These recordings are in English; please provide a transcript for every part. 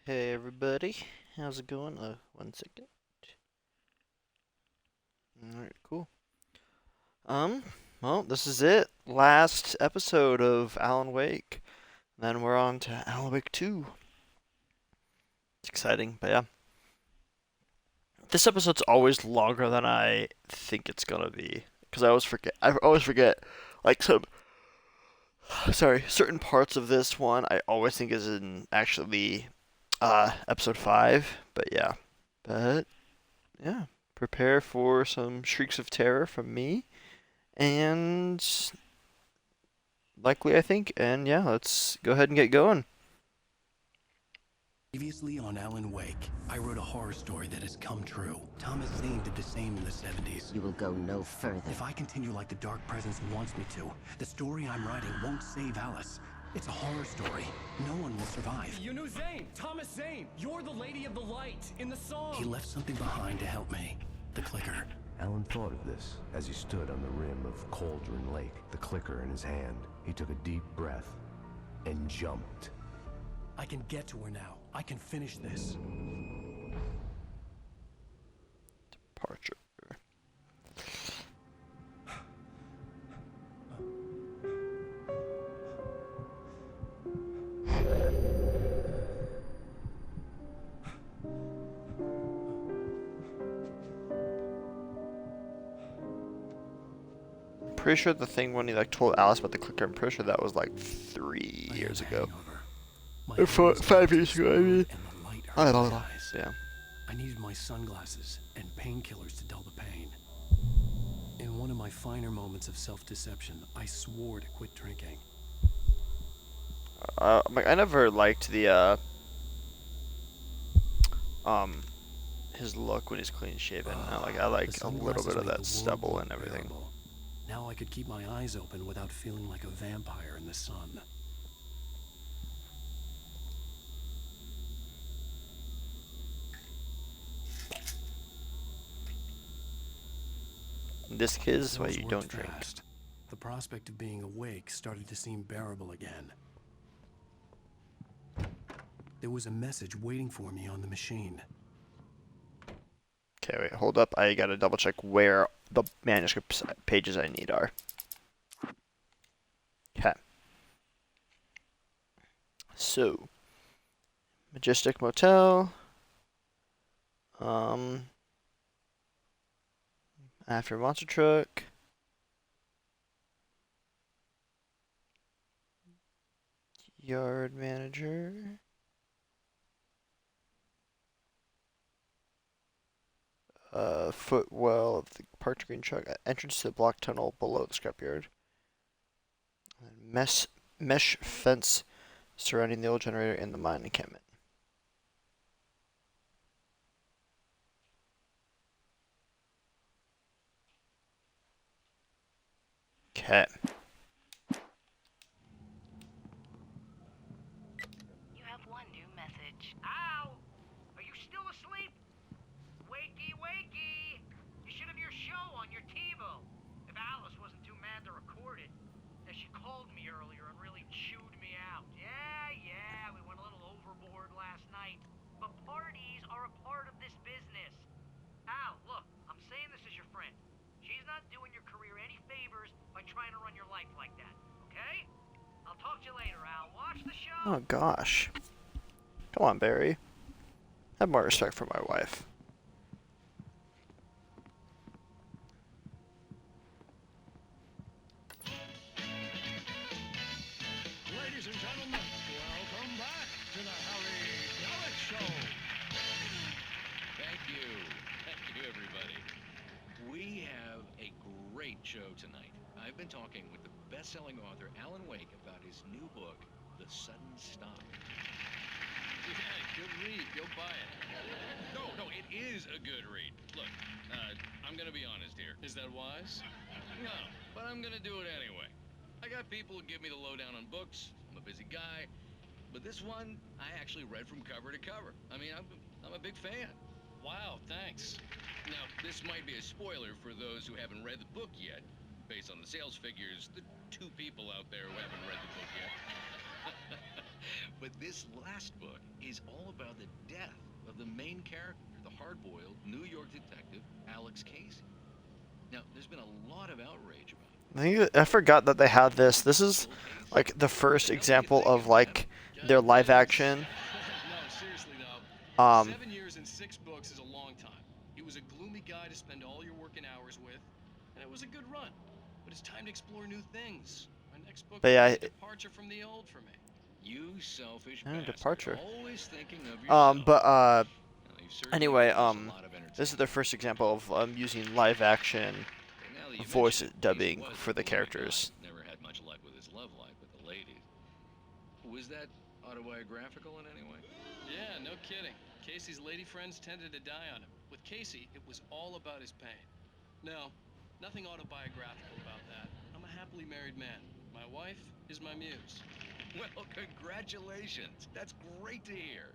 Hey everybody, how's it going? 1 second. Alright, cool. Um, well, this is it. Last episode of Alan Wake. Then we're on to Alan Wake 2. It's exciting, but yeah. This episode's always longer than I think it's gonna be. Because I always forget, like, certain parts of this one I always think is in actually, episode 5. But yeah. But, yeah. Prepare for some shrieks of terror from me. And likely, I think. And yeah, let's go ahead and get going. Previously on Alan Wake, I wrote a horror story that has come true. Thomas Zane did the same in the 70s. You will go no further. If I continue like the Dark Presence wants me to, the story I'm writing won't save Alice. It's a horror story. No one will survive. You knew Zane! Thomas Zane! You're the Lady of the Light in the song! He left something behind to help me. The clicker. Alan thought of this as he stood on the rim of Cauldron Lake, the clicker in his hand. He took a deep breath and jumped. I can get to her now. I can finish this. Departure. Pretty sure the thing when he like told Alice about the clicker, I'm pretty sure that was like 3 years ago. Or 5 years ago, I mean. I don't know. Yeah. I needed my sunglasses and painkillers to dull the pain. In one of my finer moments of self-deception, I swore to quit drinking. I never liked the his look when he's clean shaven. I like a little bit of that stubble and everything. Now I could keep my eyes open without feeling like a vampire in the sun. This kid is why Those you worked don't drink. fast. The prospect of being awake started to seem bearable again. There was a message waiting for me on the machine. Okay, wait, hold up. I gotta double check where the manuscript pages I need are. Okay. So, Majestic Motel. After Monster Truck. Yard Manager. Footwell of the parked green truck. Entrance to the block tunnel below the scrapyard. Mesh fence surrounding the old generator in the mine encampment. Okay. You have one new message. Ow! Are you still asleep? Wakey, wakey! You should have your show on your TiVo. If Alice wasn't too mad to record it. And she called me earlier and really chewed me out. Yeah, we went a little overboard last night. But parties are a part of this business. Al, look, I'm saying this as your friend. She's not doing your career any favors by trying to run your life like that, okay? I'll talk to you later, Al. Watch the show! Oh gosh. Come on, Barry. Have more respect for my wife. Ladies and gentlemen, welcome back to the Harry Dalit Show. Thank you. Thank you, everybody. We have a great show tonight. I've been talking with the best-selling author Alan Wake about his new book, The Sudden Stop. Yeah, good read. Go buy it. No, it is a good read. Look, I'm gonna be honest here. Is that wise? No, but I'm gonna do it anyway. I got people who give me the lowdown on books. I'm a busy guy. But this one, I actually read from cover to cover. I mean, I'm a big fan. Wow, thanks. Now, this might be a spoiler for those who haven't read the book yet. Based on the sales figures, the 2 people out there who haven't read the book yet. But this last book is all about the death of the main character, the hard-boiled New York detective Alex Casey. Now, there's been a lot of outrage about it. I forgot that they had this. This is like the first example of like their live action. No, seriously though. 7 years and 6 books is a long time. He was a gloomy guy to spend all your working hours with, and it was a good run. But it's time to explore new things. My next book But yeah, is a departure from the old for me. You selfish Yeah, bastard, departure. always thinking of yourself. But Now, you've certainly anyway, given us a lot of this is entertainment. the first example of using live action But now that you voice mention it, dubbing Casey was for a the gloomy characters. guy. Never had much luck with his love life with the ladies. Was that autobiographical in any way? Yeah, no kidding. Casey's lady friends tended to die on him. With Casey, it was all about his pain. No, nothing autobiographical about that. I'm a happily married man. My wife is my muse. Well, congratulations. That's great to hear.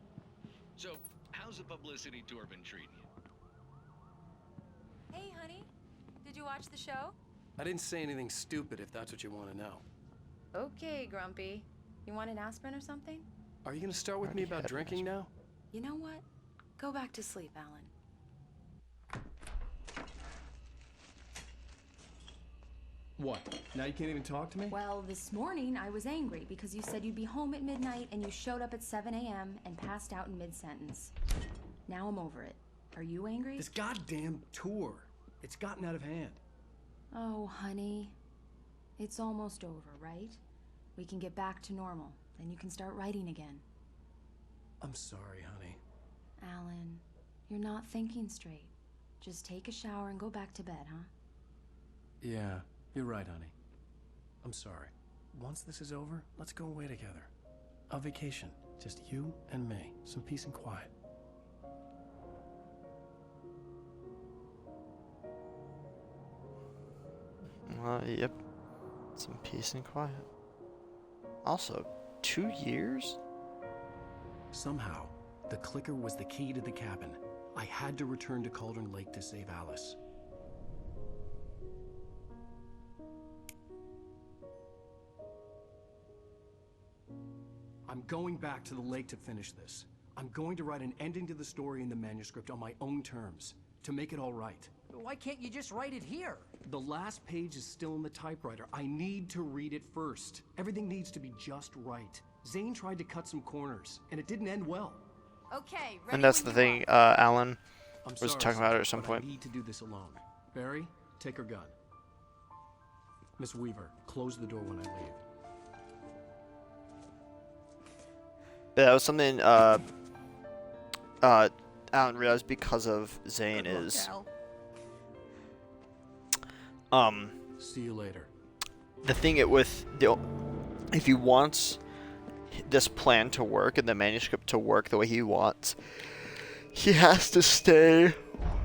So, how's the publicity tour been treating you? Hey, honey. Did you watch the show? I didn't say anything stupid if that's what you want to know. Okay, Grumpy. You want an aspirin or something? Are you going to start with me Already about had drinking now? You know what? Go back to sleep, Alan. What? Now you can't even talk to me? Well, this morning I was angry because you said you'd be home at midnight and you showed up at 7 a.m. and passed out in mid-sentence. Now I'm over it. Are you angry? This goddamn tour. It's gotten out of hand. Oh, honey. It's almost over, right? We can get back to normal. Then you can start writing again. I'm sorry, honey. Alan, you're not thinking straight. Just take a shower and go back to bed, huh? Yeah, you're right, honey. I'm sorry. Once this is over, let's go away together. A vacation. Just you and me. Some peace and quiet. Yep. Some peace and quiet. Also, 2 years? Somehow, the clicker was the key to the cabin. I had to return to Cauldron Lake to save Alice. I'm going back to the lake to finish this. I'm going to write an ending to the story in the manuscript on my own terms, to make it all right. Why can't you just write it here? The last page is still in the typewriter. I need to read it first. Everything needs to be just right. Zane tried to cut some corners, and it didn't end well. Okay, ready And that's when the you thing, are. Alan I'm was sorry, talking about it Sergeant, at some but point. I need to do this alone. Barry, take her gun. Miss Weaver, close the door when I leave. Yeah, that was something Alan realized because of Zane is See you later. the thing it with the if he wants this plan to work and the manuscript to work the way he wants, he has to stay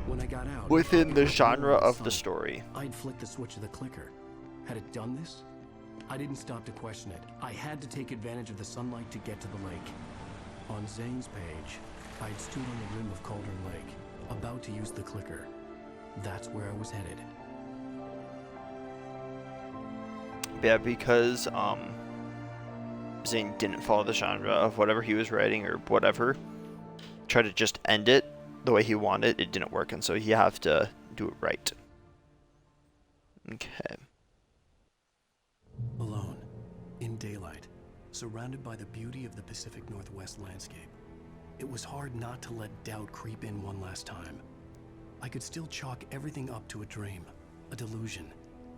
When I got out, within the it was genre more of the sun. story. I'd flicked the switch of the clicker. Had it done this? I didn't stop to question it. I had to take advantage of the sunlight to get to the lake. On Zane's page, I'd stood on the rim of Cauldron Lake, about to use the clicker. That's where I was headed. Yeah, because Zane didn't follow the genre of whatever he was writing or whatever. Try to just end it the way he wanted, it didn't work, and so you have to do it right. Okay. Alone, in daylight, surrounded by the beauty of the Pacific Northwest landscape. It was hard not to let doubt creep in one last time. I could still chalk everything up to a dream, a delusion.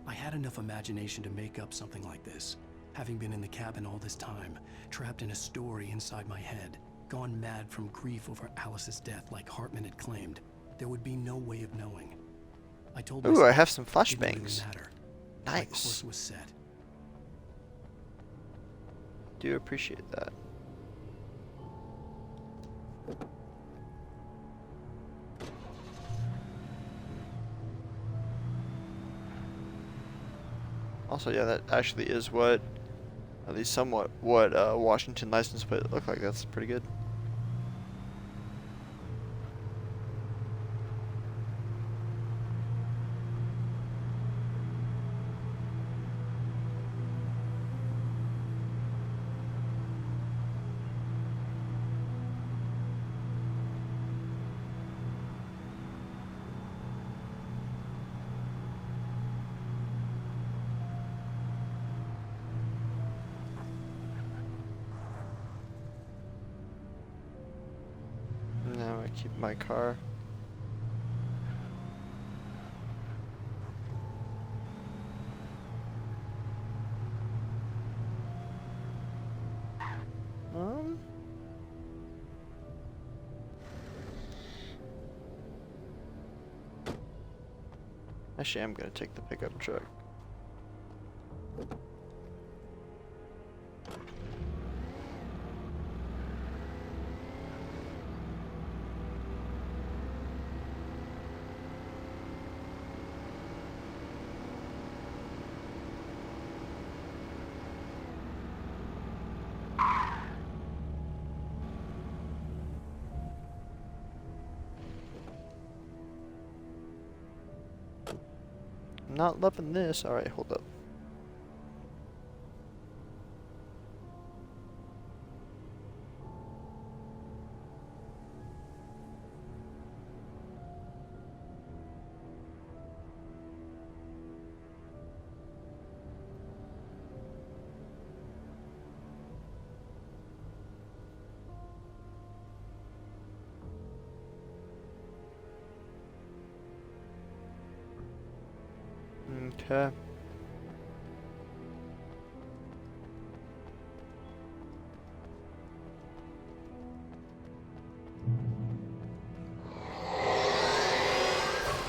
I had enough imagination to make up something like this, having been in the cabin all this time, trapped in a story inside my head, gone mad from grief over Alice's death like Hartman had claimed. There would be no way of knowing. I told Ooh, myself I have some it didn't even flashbangs. matter. My Nice. course was set. Do appreciate that. Also, yeah, that actually is what, at least somewhat, what Washington license plate looked like. That's pretty good. keep my car. Um. Actually, I'm gonna take the pickup truck. I'm not loving this. Alright, hold up. Okay.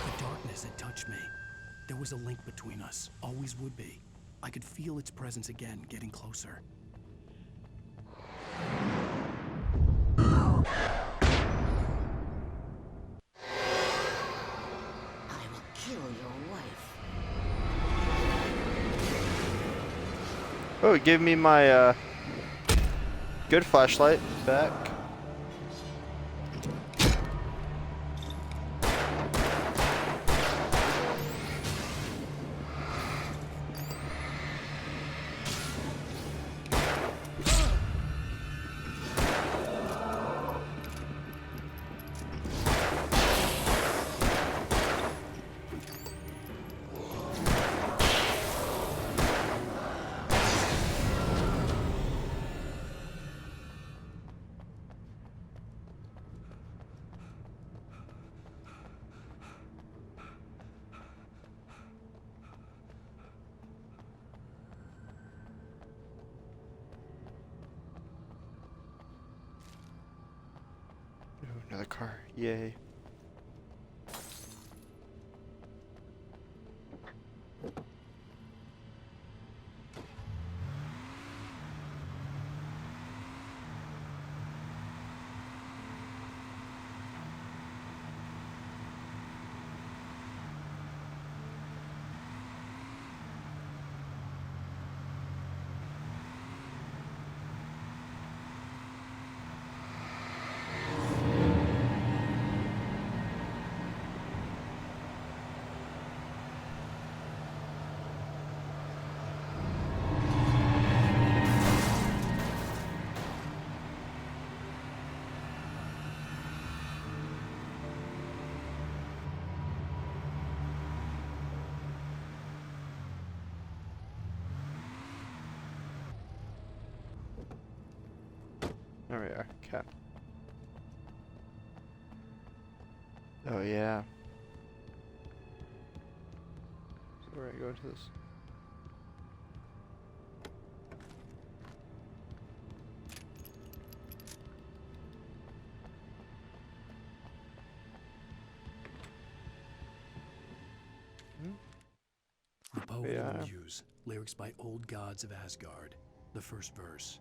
The darkness had touched me. There was a link between us, always would be. I could feel its presence again, getting closer. I will kill your wife. Oh, it gave me my good flashlight back. Ooh, another car. Yay. There we are. Okay. Oh yeah. So where I go to this? The Poet Yeah. of the Muse, lyrics by old gods of Asgard. The first verse.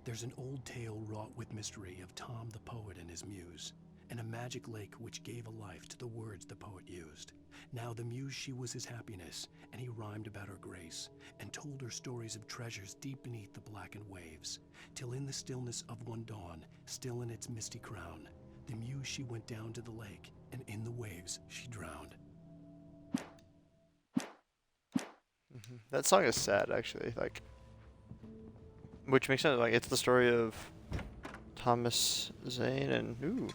There's an old tale wrought with mystery of Tom the poet and his muse, and a magic lake which gave a life to the words the poet used. Now the muse she was his happiness, and he rhymed about her grace, and told her stories of treasures deep beneath the blackened waves, till in the stillness of one dawn, still in its misty crown, the muse she went down to the lake, and in the waves she drowned. That song is sad, actually. Like, which makes sense. Like, it's the story of Thomas Zane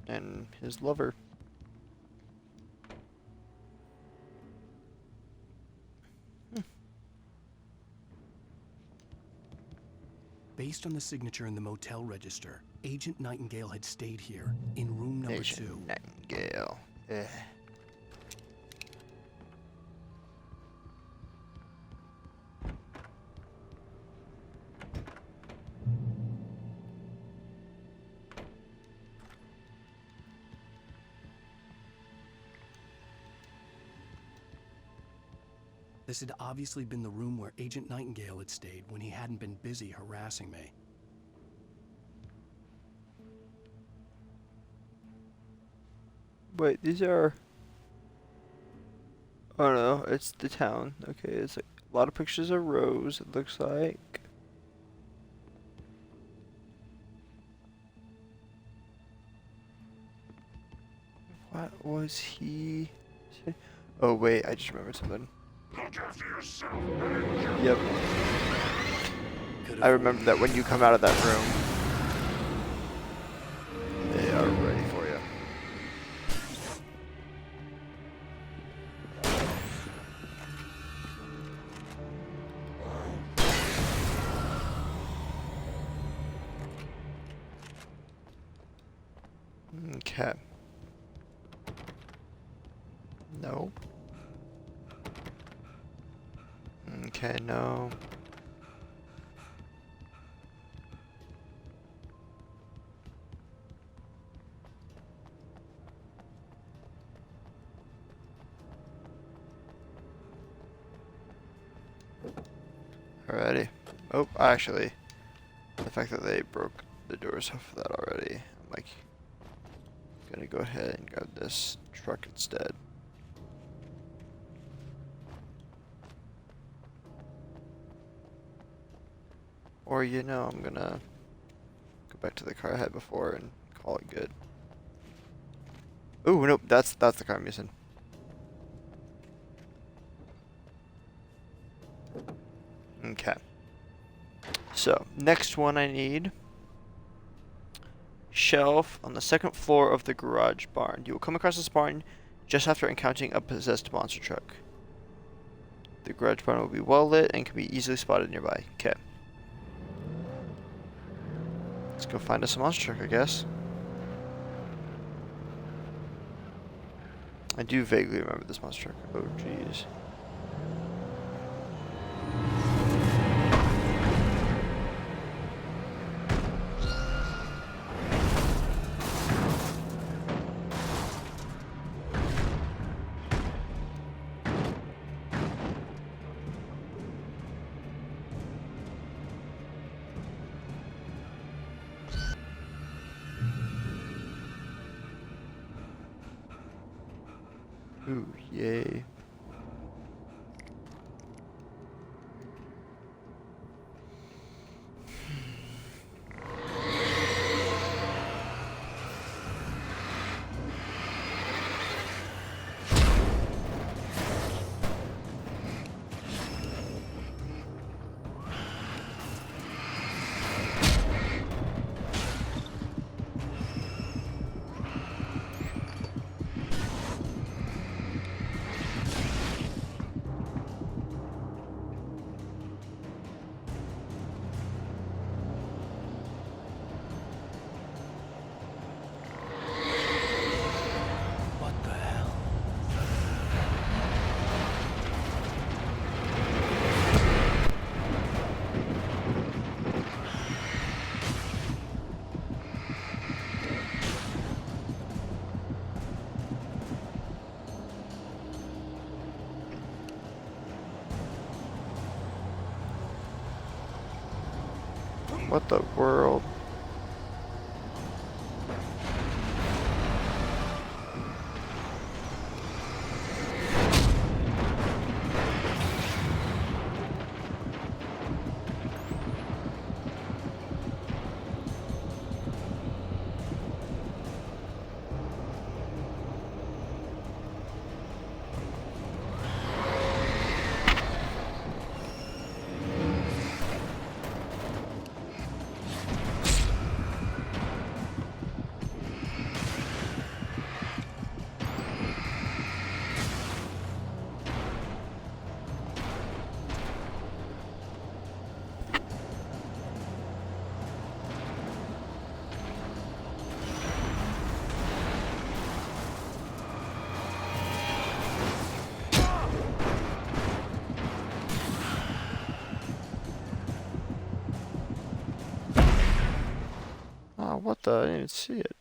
and his lover. Based on the signature in the motel register, Agent Nightingale had stayed here, in room number 2. Agent Nightingale. Eh. This had obviously been the room where Agent Nightingale had stayed when he hadn't been busy harassing me. Wait, these are... Oh no, it's the town. Okay, it's like a lot of pictures of Rose, it looks like. What was he... Oh wait, I just remembered something. Look after yourself. Yep. I remember that when you come out of that room, they are ready for you. Okay. No. Okay, no. Alrighty. Oh, actually, the fact that they broke the doors off of that already, I'm like, gonna go ahead and grab this truck instead. Or, you know, I'm gonna go back to the car I had before and call it good. Ooh, nope, that's the car I'm using. Okay. So, next one I need. Shelf on the second floor of the garage barn. You will come across this barn just after encountering a possessed monster truck. The garage barn will be well lit and can be easily spotted nearby. Okay. Let's go find us a monster truck, I guess. I do vaguely remember this monster truck. Oh, jeez. Ooh, yay. What the hell? What the world? what the? I didn't even see it.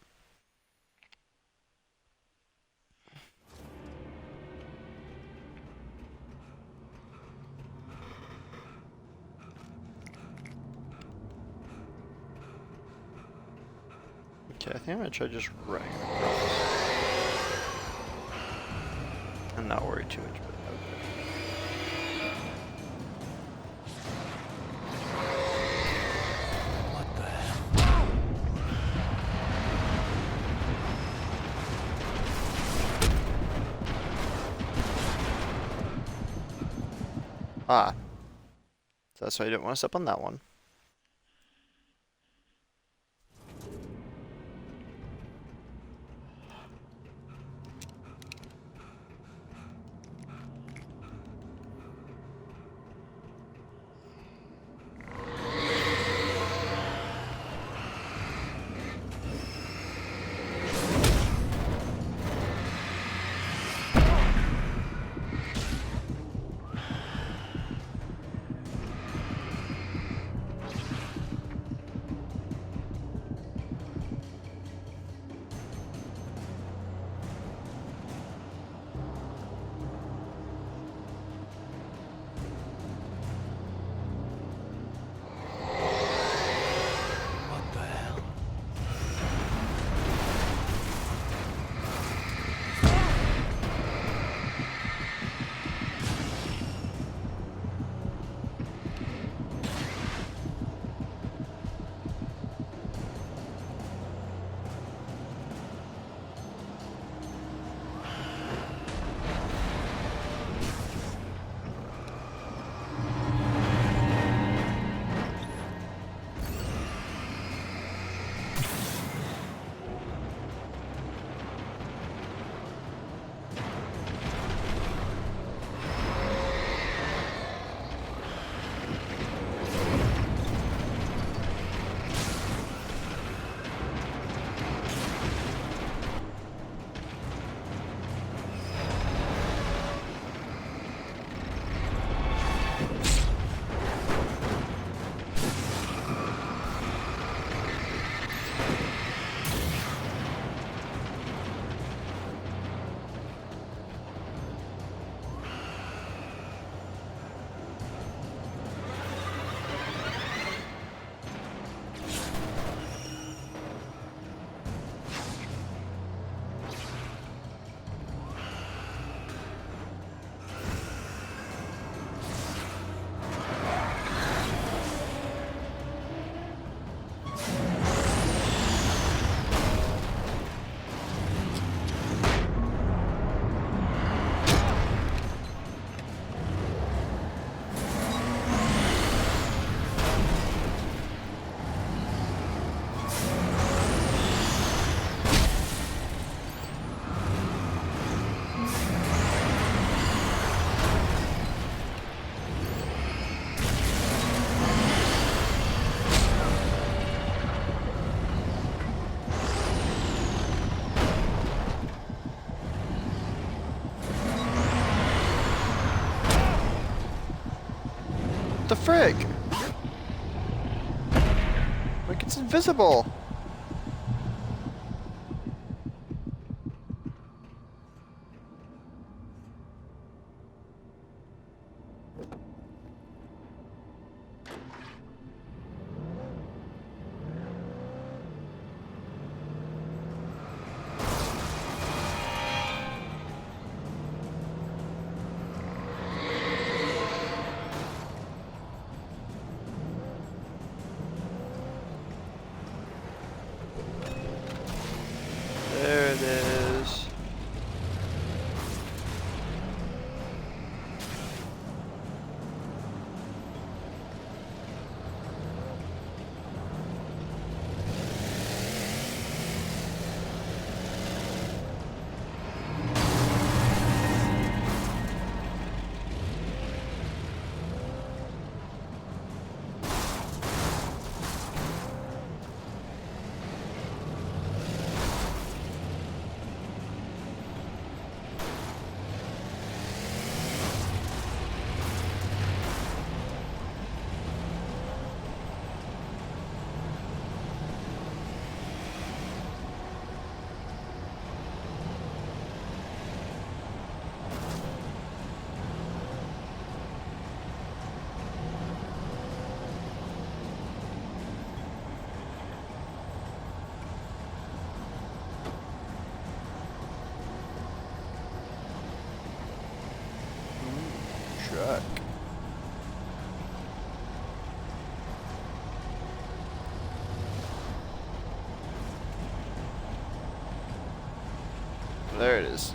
Okay, I think I'm gonna try just running across. And not worry too much about it. What the hell? Ah. So that's why I didn't want to step on that one. What the hell? The frick? Like it's invisible. truck. There it is.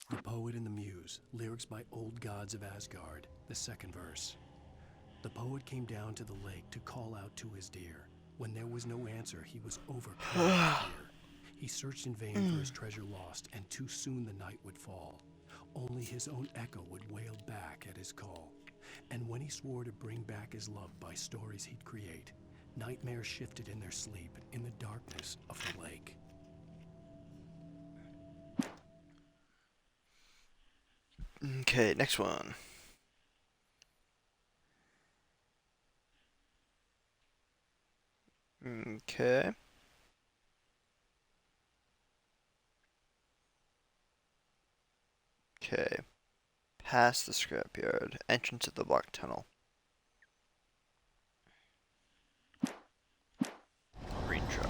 The Poet and the Muse, lyrics by Old Gods of Asgard, the second verse. The poet came down to the lake to call out to his dear. When there was no answer, he was overcome with fear. He searched in vain for his treasure lost, and too soon the night would fall. Only his own echo would wail back at his call. And when he swore to bring back his love by stories he'd create, nightmares shifted in their sleep in the darkness of the lake. Okay, next one. Okay. Okay. Past the scrapyard. Entrance to the block tunnel. Green truck.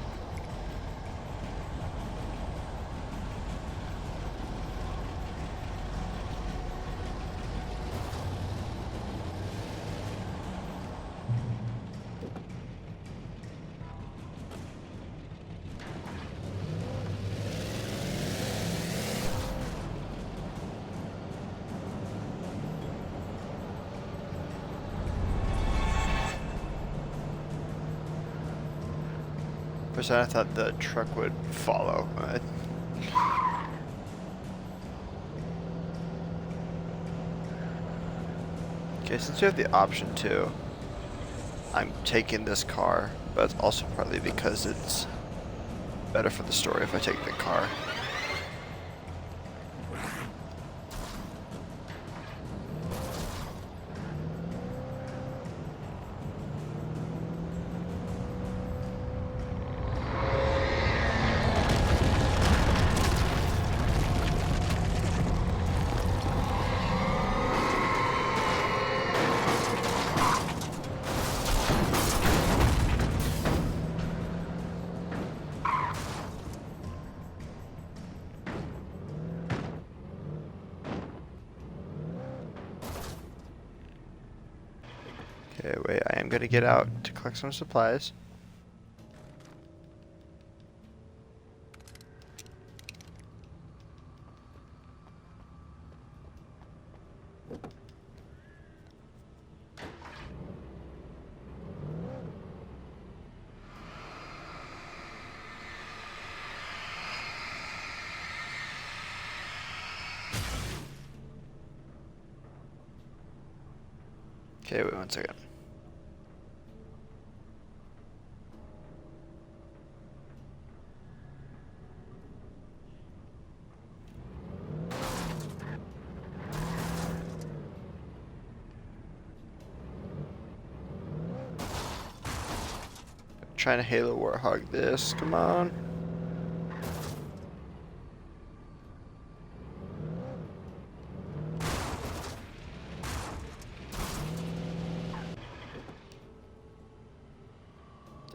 First, I thought the truck would follow. Okay, since you have the option to, I'm taking this car, but it's also partly because it's better for the story if I take the car. Okay, wait, I am gonna get out to collect some supplies. Okay, wait 1 second. Trying to Halo Warhog this, come on.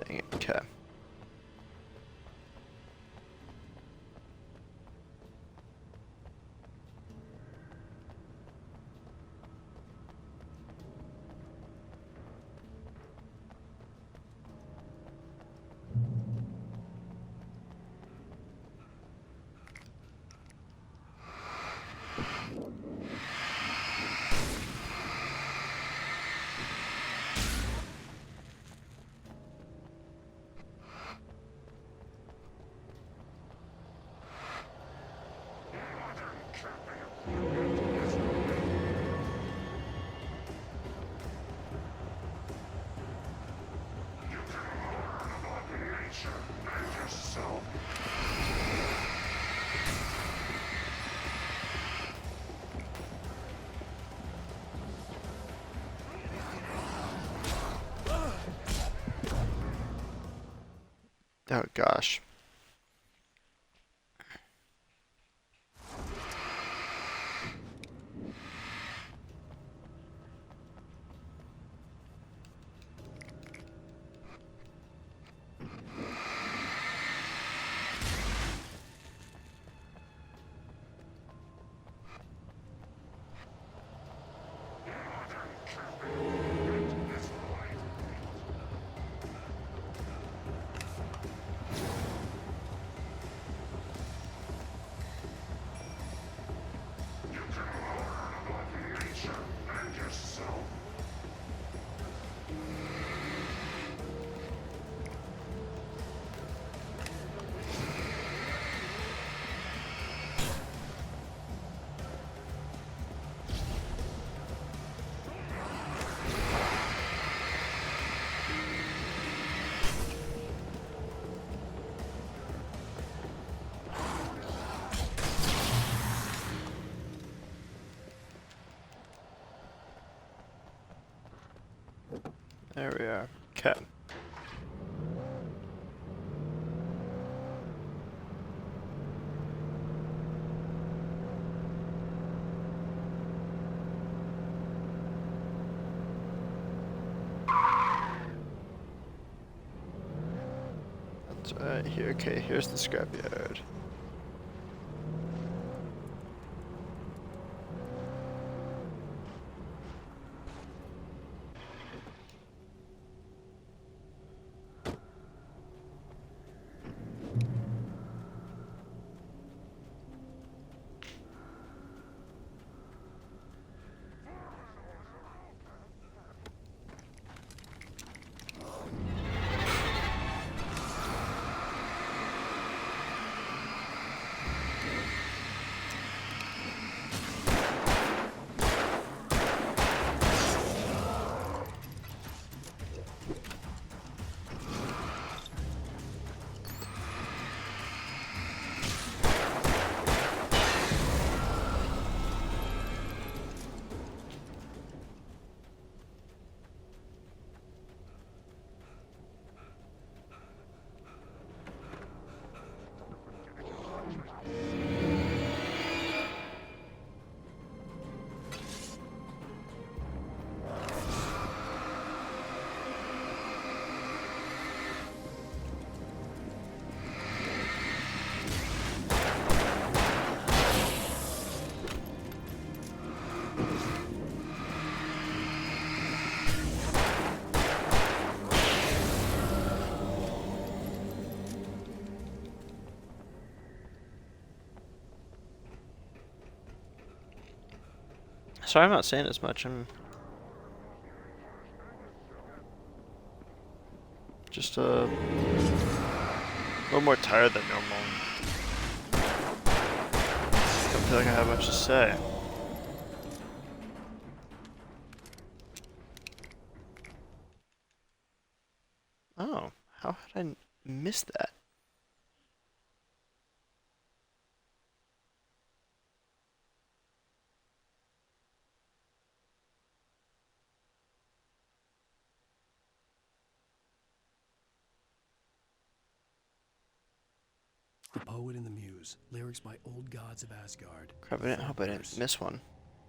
Dang it, okay. Oh gosh. There we are. Okay. That's right here. Okay, here's the scrapyard. Sorry, I'm not saying as much. I'm just a little more tired than normal. Don't feel like I have much to say. Oh, how had I missed that? The Poet and the Muse, lyrics by Old Gods of Asgard. Crap, I hope I didn't miss one.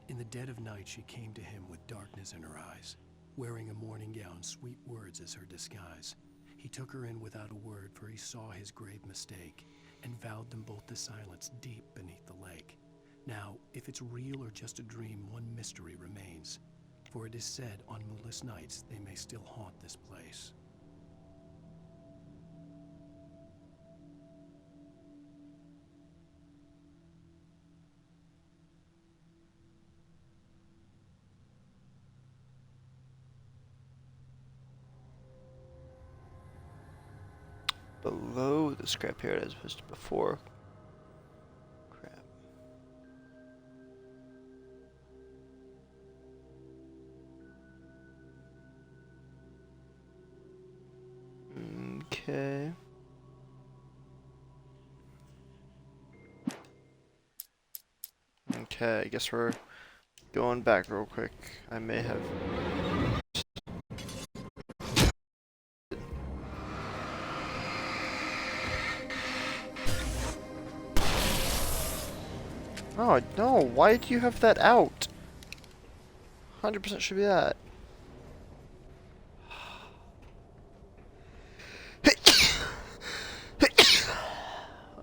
In the dead of night she came to him with darkness in her eyes, wearing a morning gown, sweet words as her disguise. He took her in without a word, for he saw his grave mistake, and vowed them both to silence deep beneath the lake. Now, if it's real or just a dream, one mystery remains, for it is said on moonless nights they may still haunt this place. Below the scrapyard as opposed to before. Crap. Okay. Okay, I guess we're going back real quick. I may have... Oh, no, why do you have that out? 100% should be that.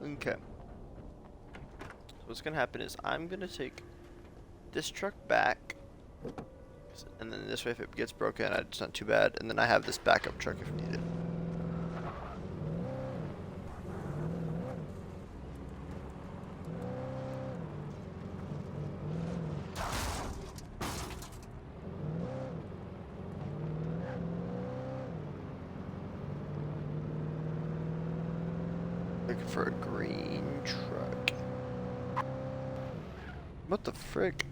Okay. So what's gonna happen is I'm gonna take this truck back, and then this way if it gets broken, it's not too bad, and then I have this backup truck if needed. Looking for a green truck. What the frick?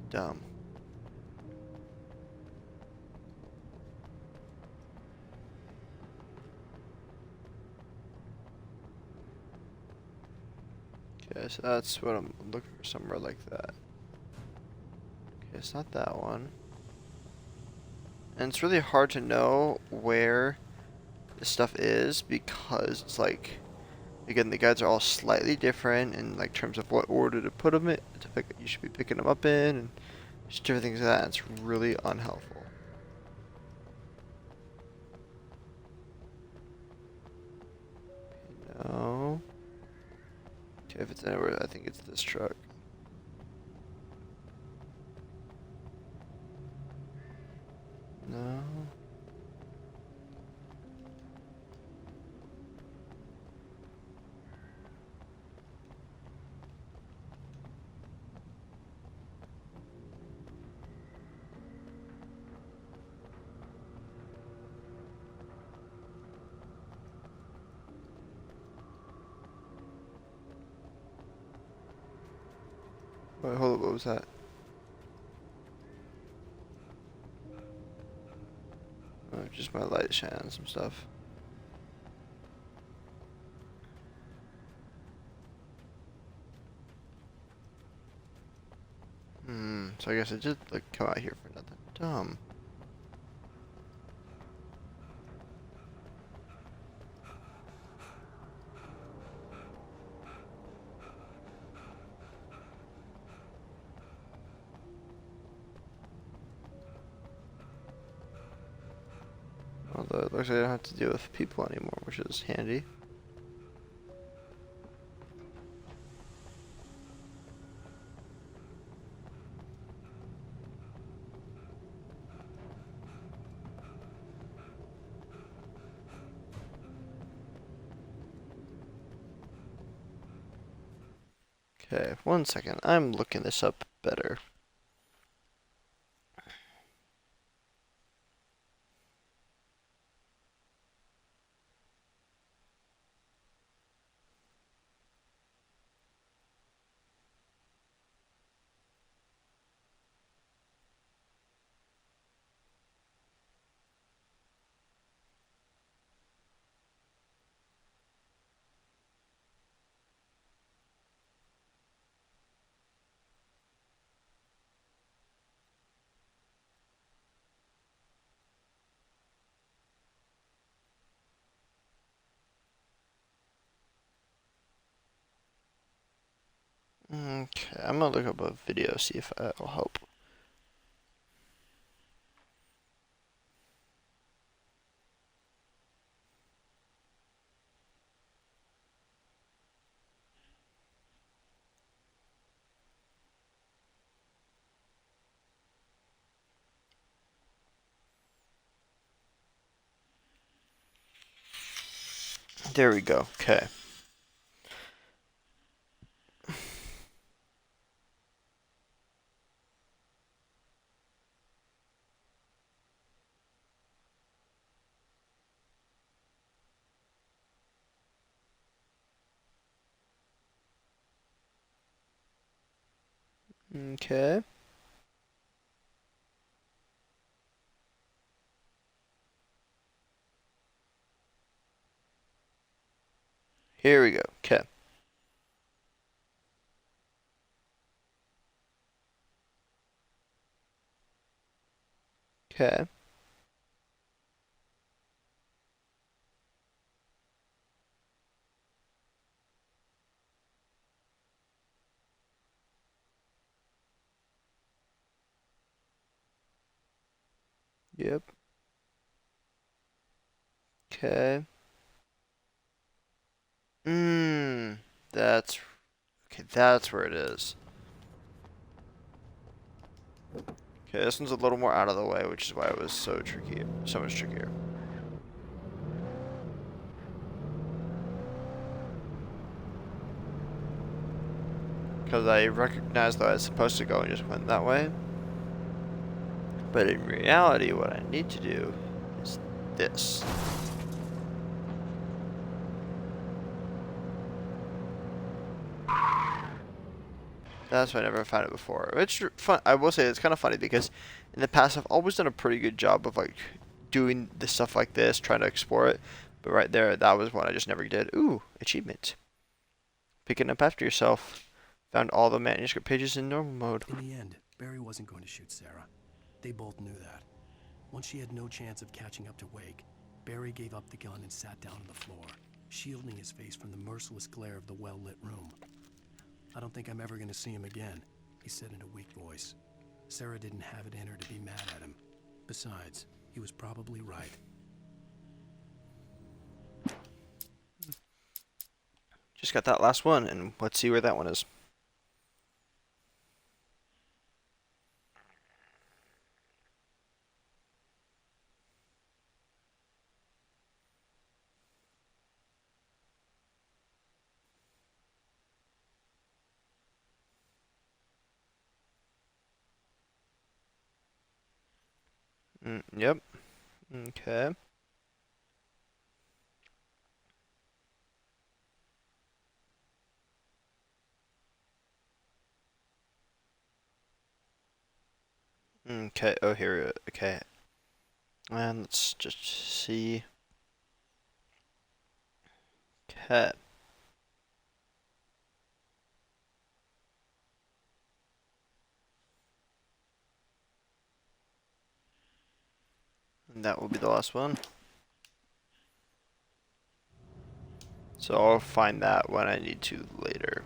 Dumb. Okay, so that's what I'm looking for, somewhere like that. Okay, it's not that one. And it's really hard to know where this stuff is because it's like, again, the guides are all slightly different in like terms of what order to put them in, you should be picking them up in, and just different things like that. It's really unhelpful. No. Okay, if it's anywhere, I think it's this truck. No. Wait, hold up, what was that? Oh, just my light shining some stuff. So I guess I did like come out here for nothing. Dumb. Although it looks like I don't have to deal with people anymore, which is handy. Okay, 1 second. I'm looking this up better. Okay, I'm gonna look up a video, see if that will help. There we go. Okay. Okay. Here we go. Okay. Okay. Yep. Okay. That's okay. That's where it is. Okay, this one's a little more out of the way, which is why it was so tricky, so much trickier. Because I recognized that I was supposed to go and just went that way. But in reality, what I need to do is this. That's why I never found it before. It's fun. I will say it's kind of funny because in the past I've always done a pretty good job of like doing the stuff like this, trying to explore it. But right there, that was one I just never did. Ooh, achievement. picking up after yourself. Found all the manuscript pages in normal mode. In the end, Barry wasn't going to shoot Sarah. They both knew that. Once she had no chance of catching up to Wake, Barry gave up the gun and sat down on the floor, shielding his face from the merciless glare of the well-lit room. "I don't think I'm ever going to see him again," he said in a weak voice. Sarah didn't have it in her to be mad at him. Besides, he was probably right. Just got that last one, and let's see where that one is. Yep. Okay. Okay. Oh, here. Okay. And let's just see. Okay. And that will be the last one. So I'll find that when I need to later.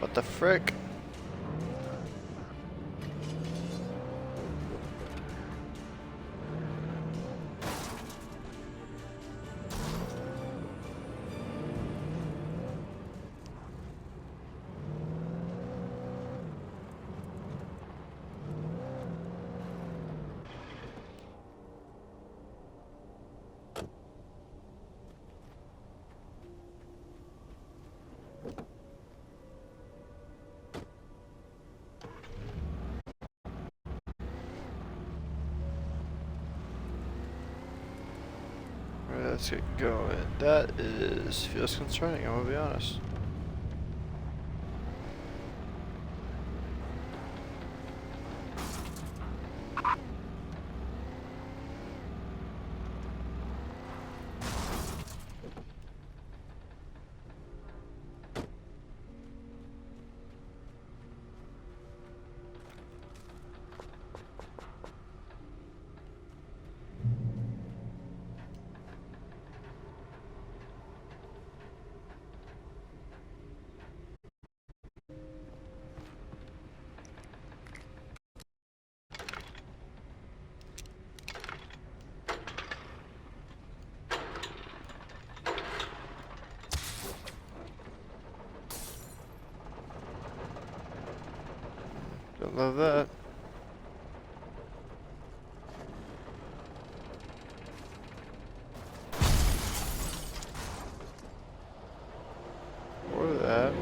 What the frick? Let's get going. That feels concerning, I'm gonna be honest. Don't love that. Or that.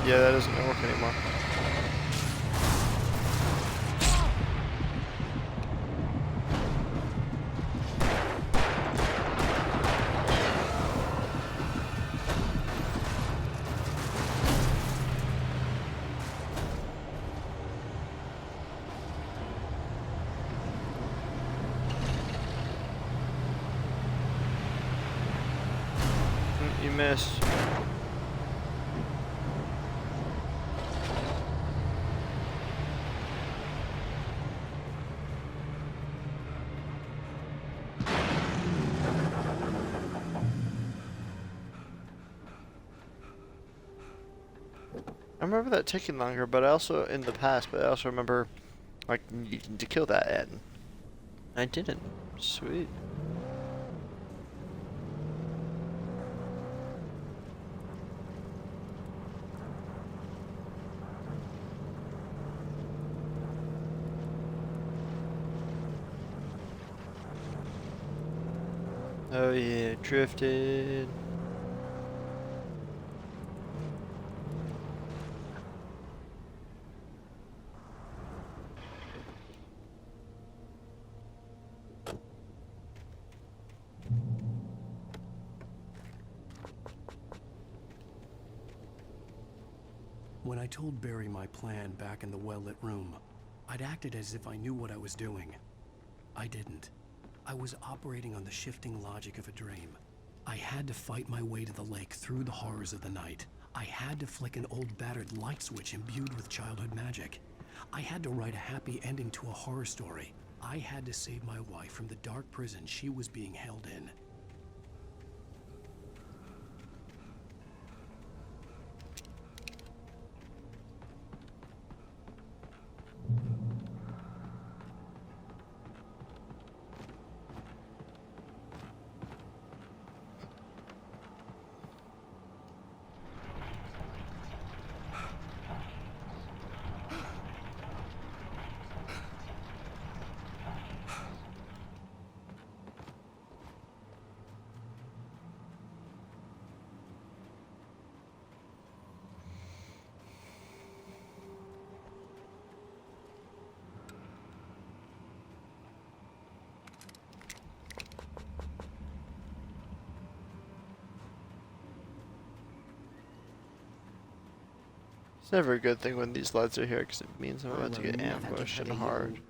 Yeah, that doesn't work anymore. You missed. I remember that taking longer, but I also, in the past, but I also remember, like, needing to kill that end. I didn't. Sweet. Oh yeah, drifted. When I told Barry my plan back in the well-lit room, I'd acted as if I knew what I was doing. I didn't. I was operating on the shifting logic of a dream. I had to fight my way to the lake through the horrors of the night. I had to flick an old battered light switch imbued with childhood magic. I had to write a happy ending to a horror story. I had to save my wife from the dark prison she was being held in. It's never a good thing when these lights are here because it means I'm about to get never give ambushed her and to hard. you.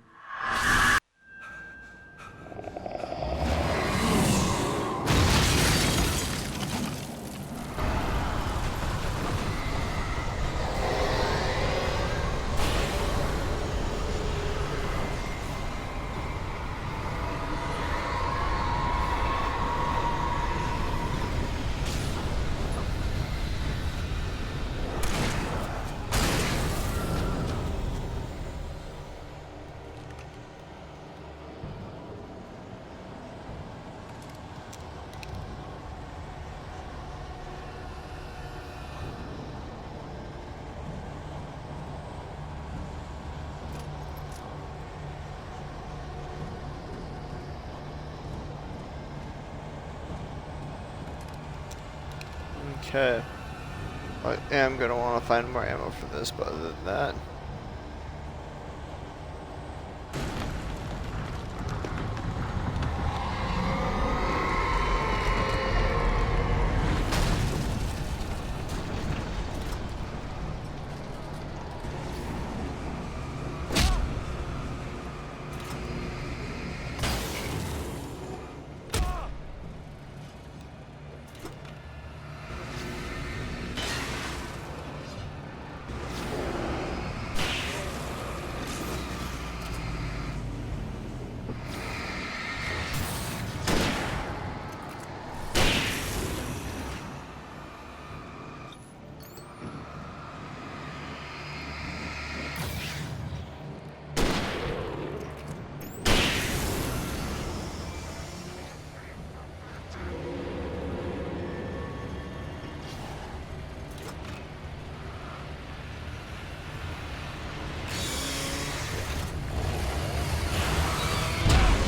Okay. I am going to want to find more ammo for this, but other than that...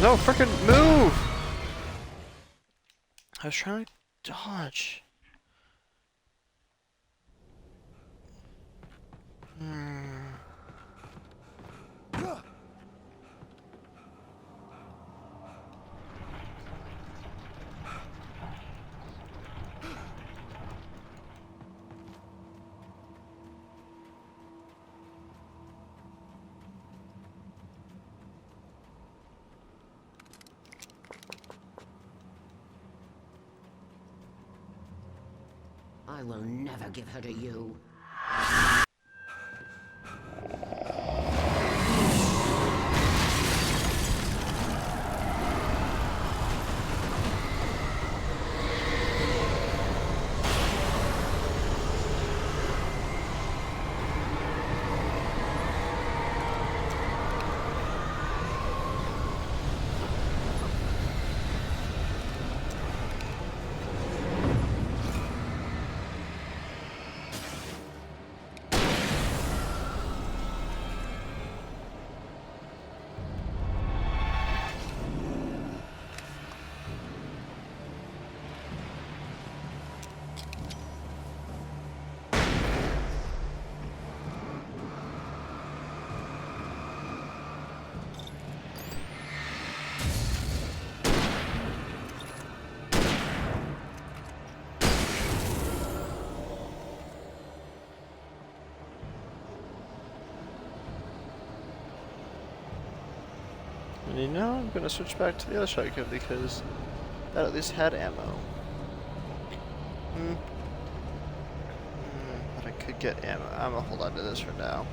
No, frickin' move! I was trying to dodge. I will never give her to you. you know, I'm gonna switch back to the other shotgun because that at least had ammo. But I could get ammo. I'm gonna hold on to this for now.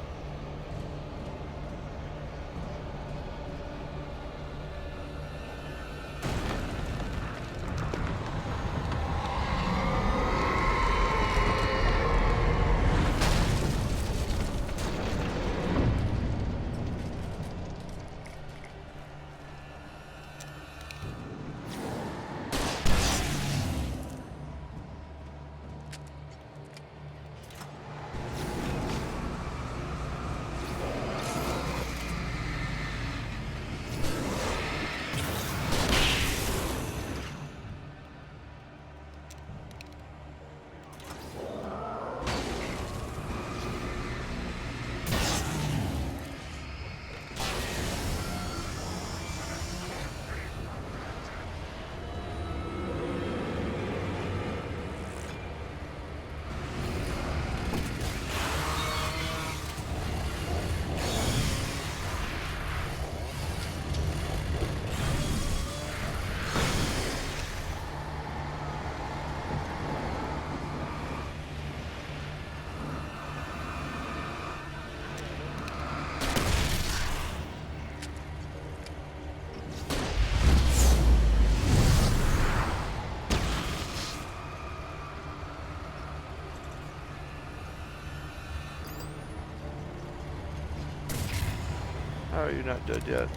How are you not dead yet?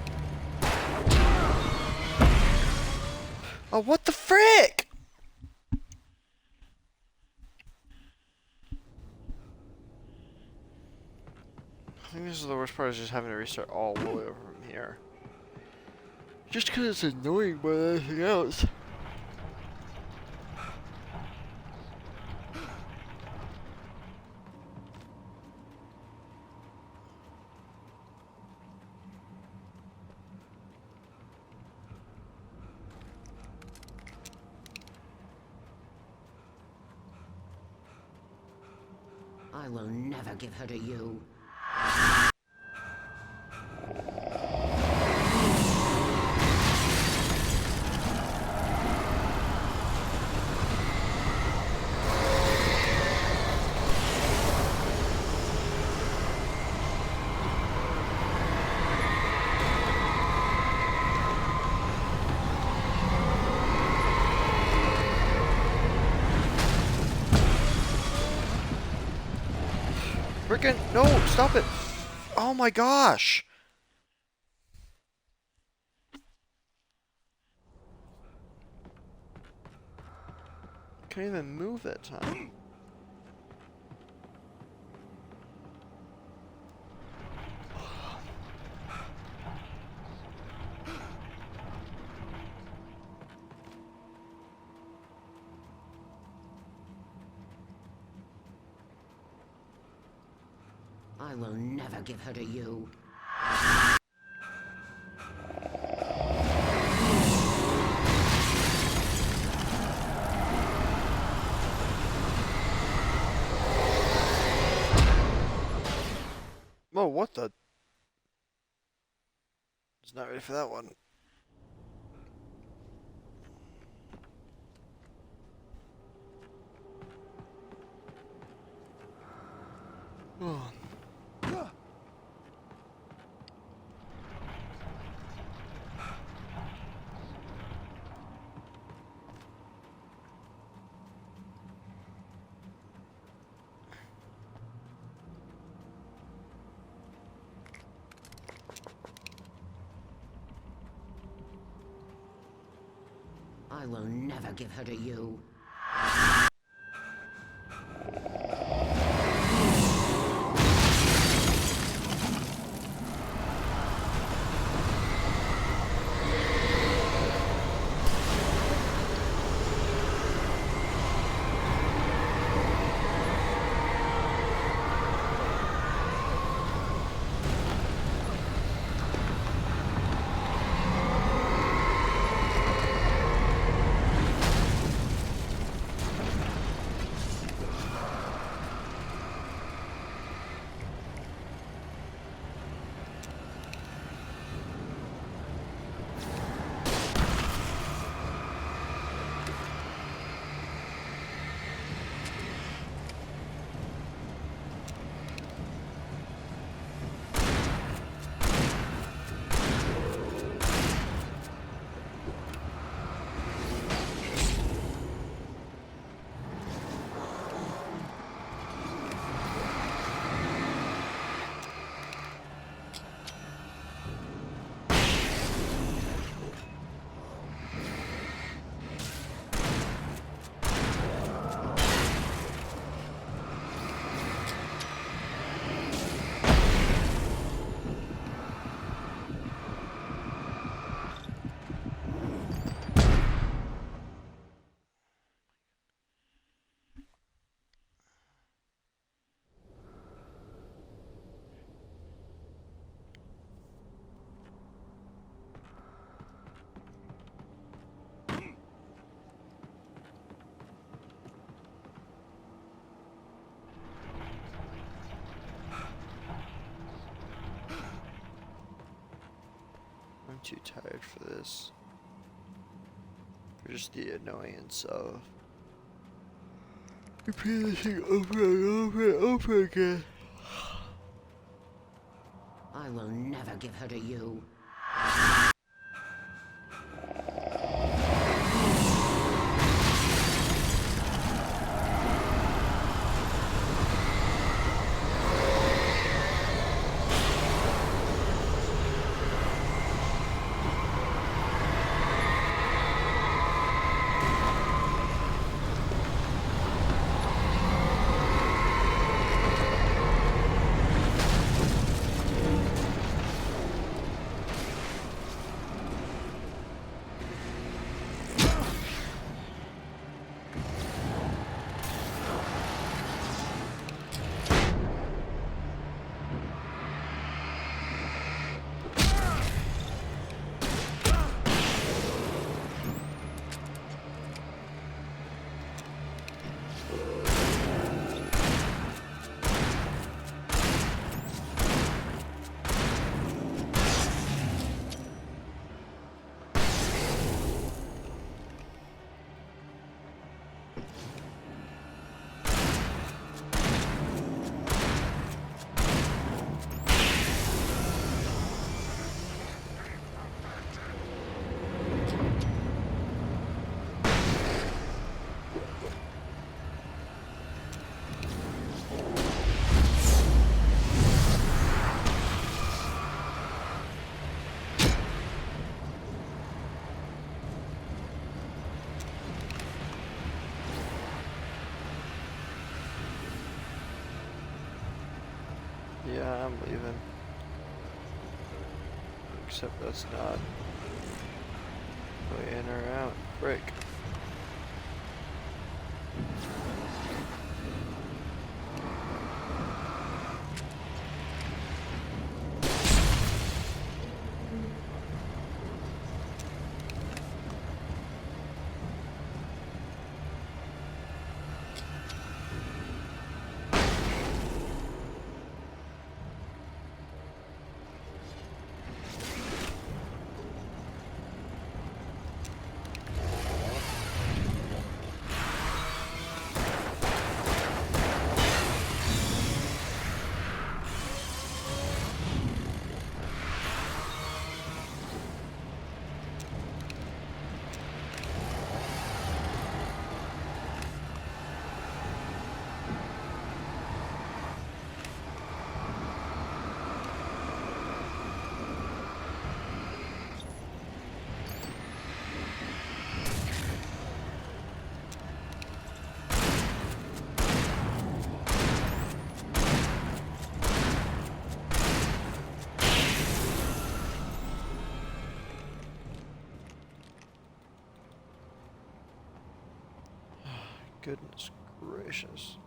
Oh, what the frick? I think this is the worst part, is just having to restart all the way over from here. Just because it's annoying more than anything else. I will never give her to you. Frickin' no, stop it. Oh my gosh. Can't even move that time. I will never give her to you. Whoa, what the? Was not ready for that one. Oh. I will never give her to you. too tired for this. For just the annoyance of repeating this thing over and over and over again. I will never give her to you. Yeah, I'm leaving. Except that's not way in or out. Break. Goodness gracious.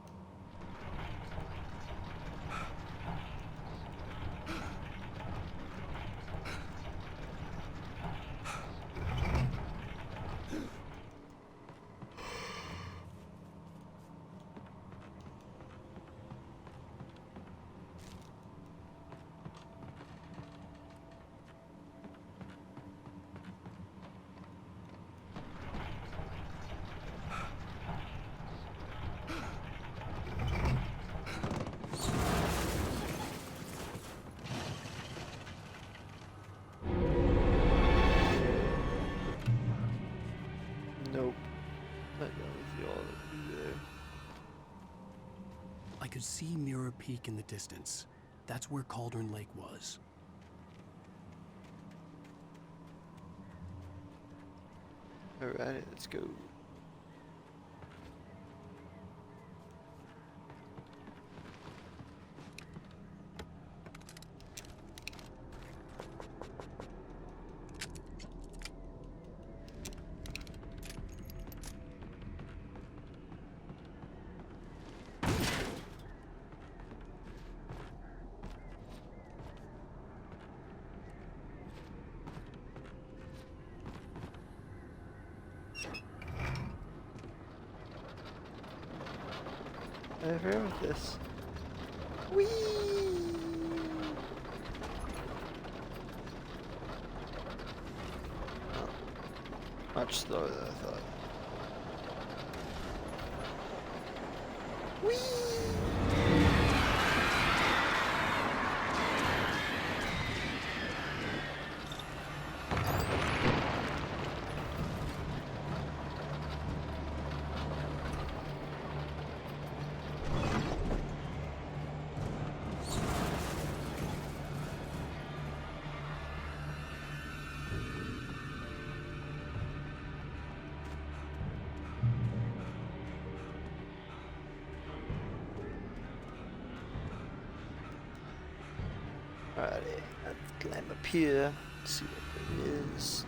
Nope. Not going with you all that be there. I could see Mirror Peak in the distance. That's where Cauldron Lake was. Alright, let's go. I have heard of this. Whee! much slower than I thought. Whee! Alrighty, let's climb up here, see what it is.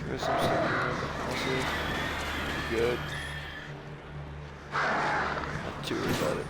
There's some stuff here. Good. Not too worried about it.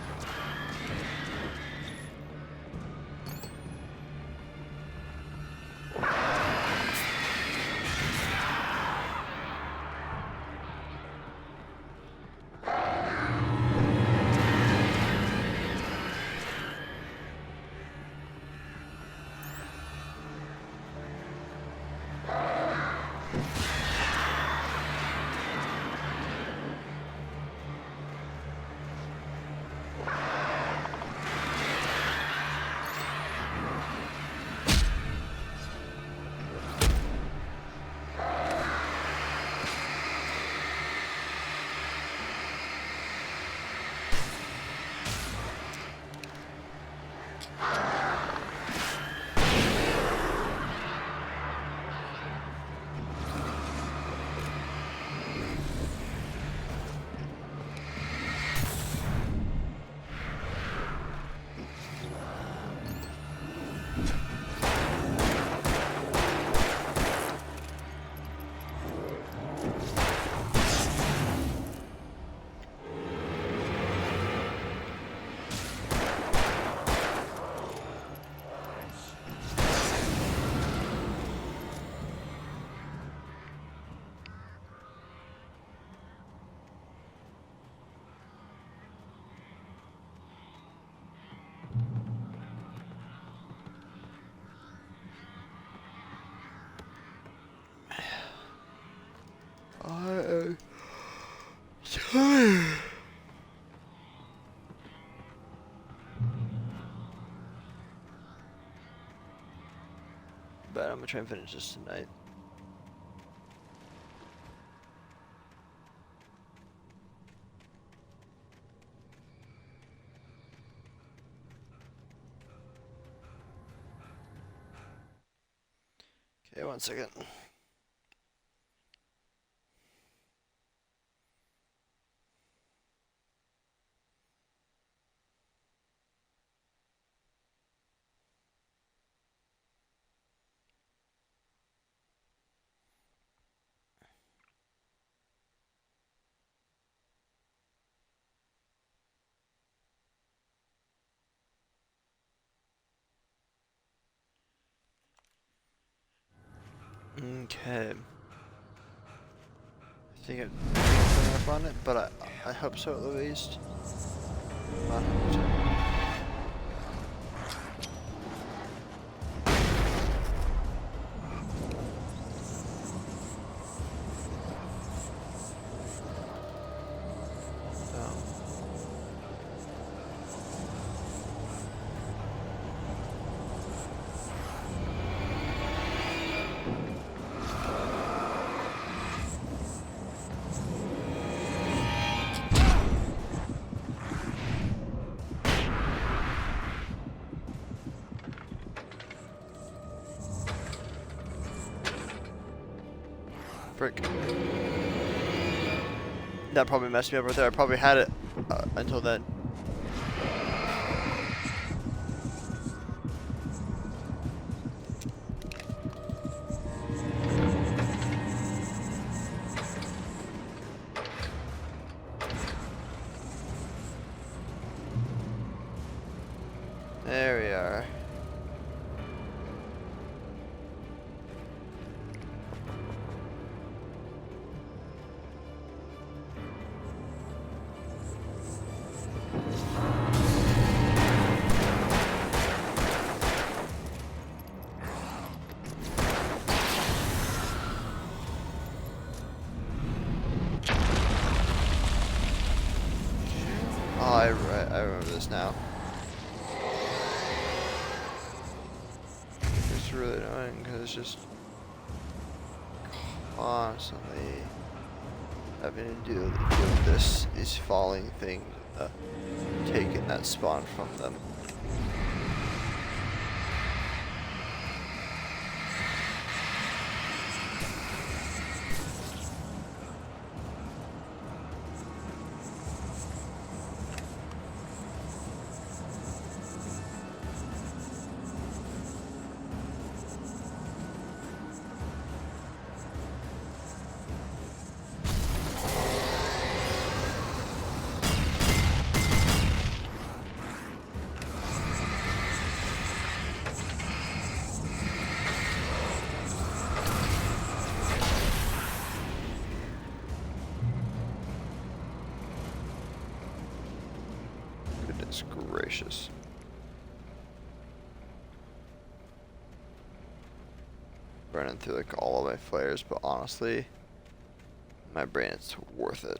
But I'm gonna try and finish this tonight. Okay, 1 second. Okay. I think I'm up on it, but I hope so at least. Not 100%. Frick. That probably messed me up right there. I probably had it until then. There we are. Oh, I remember this now. It's really annoying because it's just constantly having to deal with these falling things, taking that spawn from them. Goodness gracious. Running through like all of my flares, but honestly, my brain, it's worth it.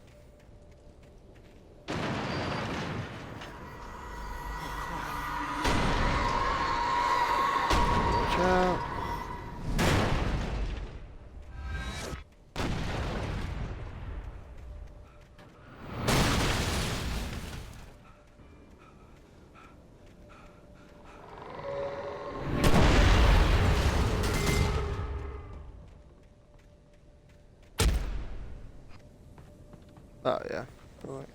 Watch out. Oh yeah. Alright.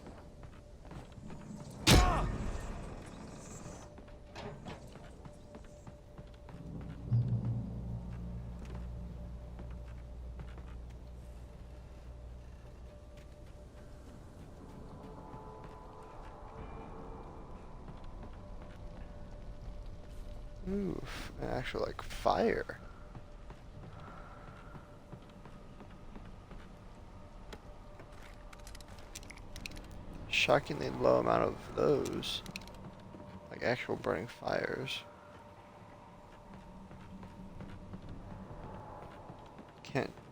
Oof, an actual like fire. Shockingly low amount of those, like actual burning fires.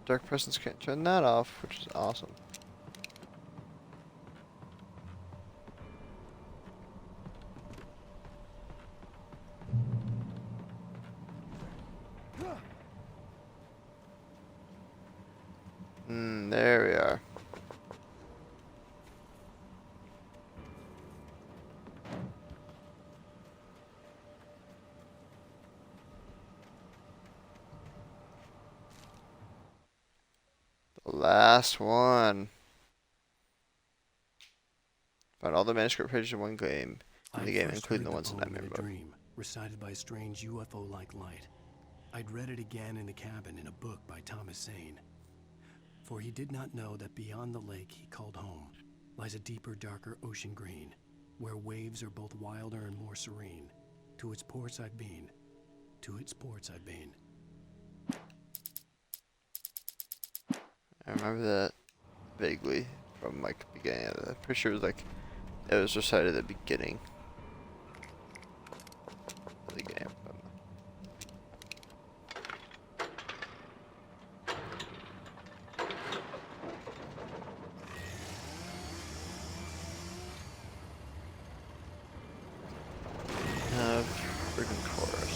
Dark Presence can't turn that off, which is awesome. There we are. Last one. Found all the manuscript pages in one game, in the game, including the ones in Nightmare Mode. Dream, recited by a strange UFO-like light. I'd read it again in the cabin in a book by Thomas Zane. For he did not know that beyond the lake he called home lies a deeper, darker ocean green, where waves are both wilder and more serene. To its ports I've been, to its ports I've been. I remember that vaguely from like the beginning of the pretty sure it was like it was recited at the beginning of the game. Freaking chorus.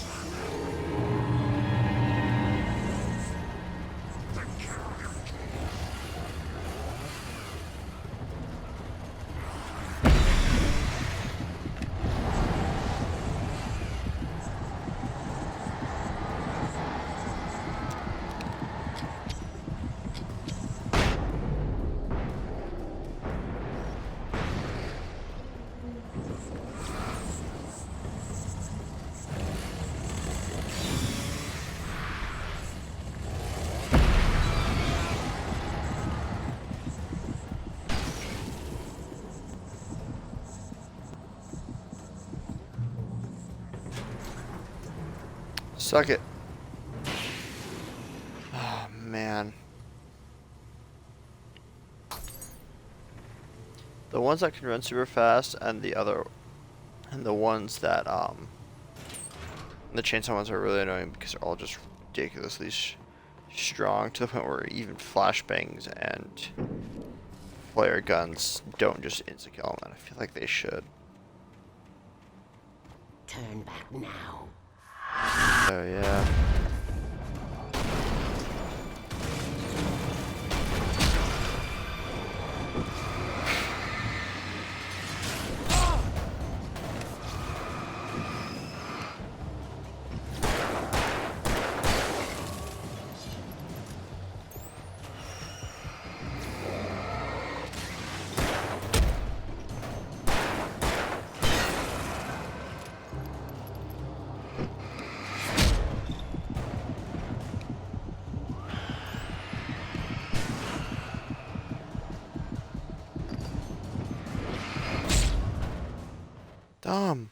Suck it. Oh, man. The ones that can run super fast and the ones that, the chainsaw ones are really annoying because they're all just ridiculously strong to the point where even flashbangs and flare guns don't just insta-kill them, and I feel like they should. Turn back now. Oh, yeah. Dumb.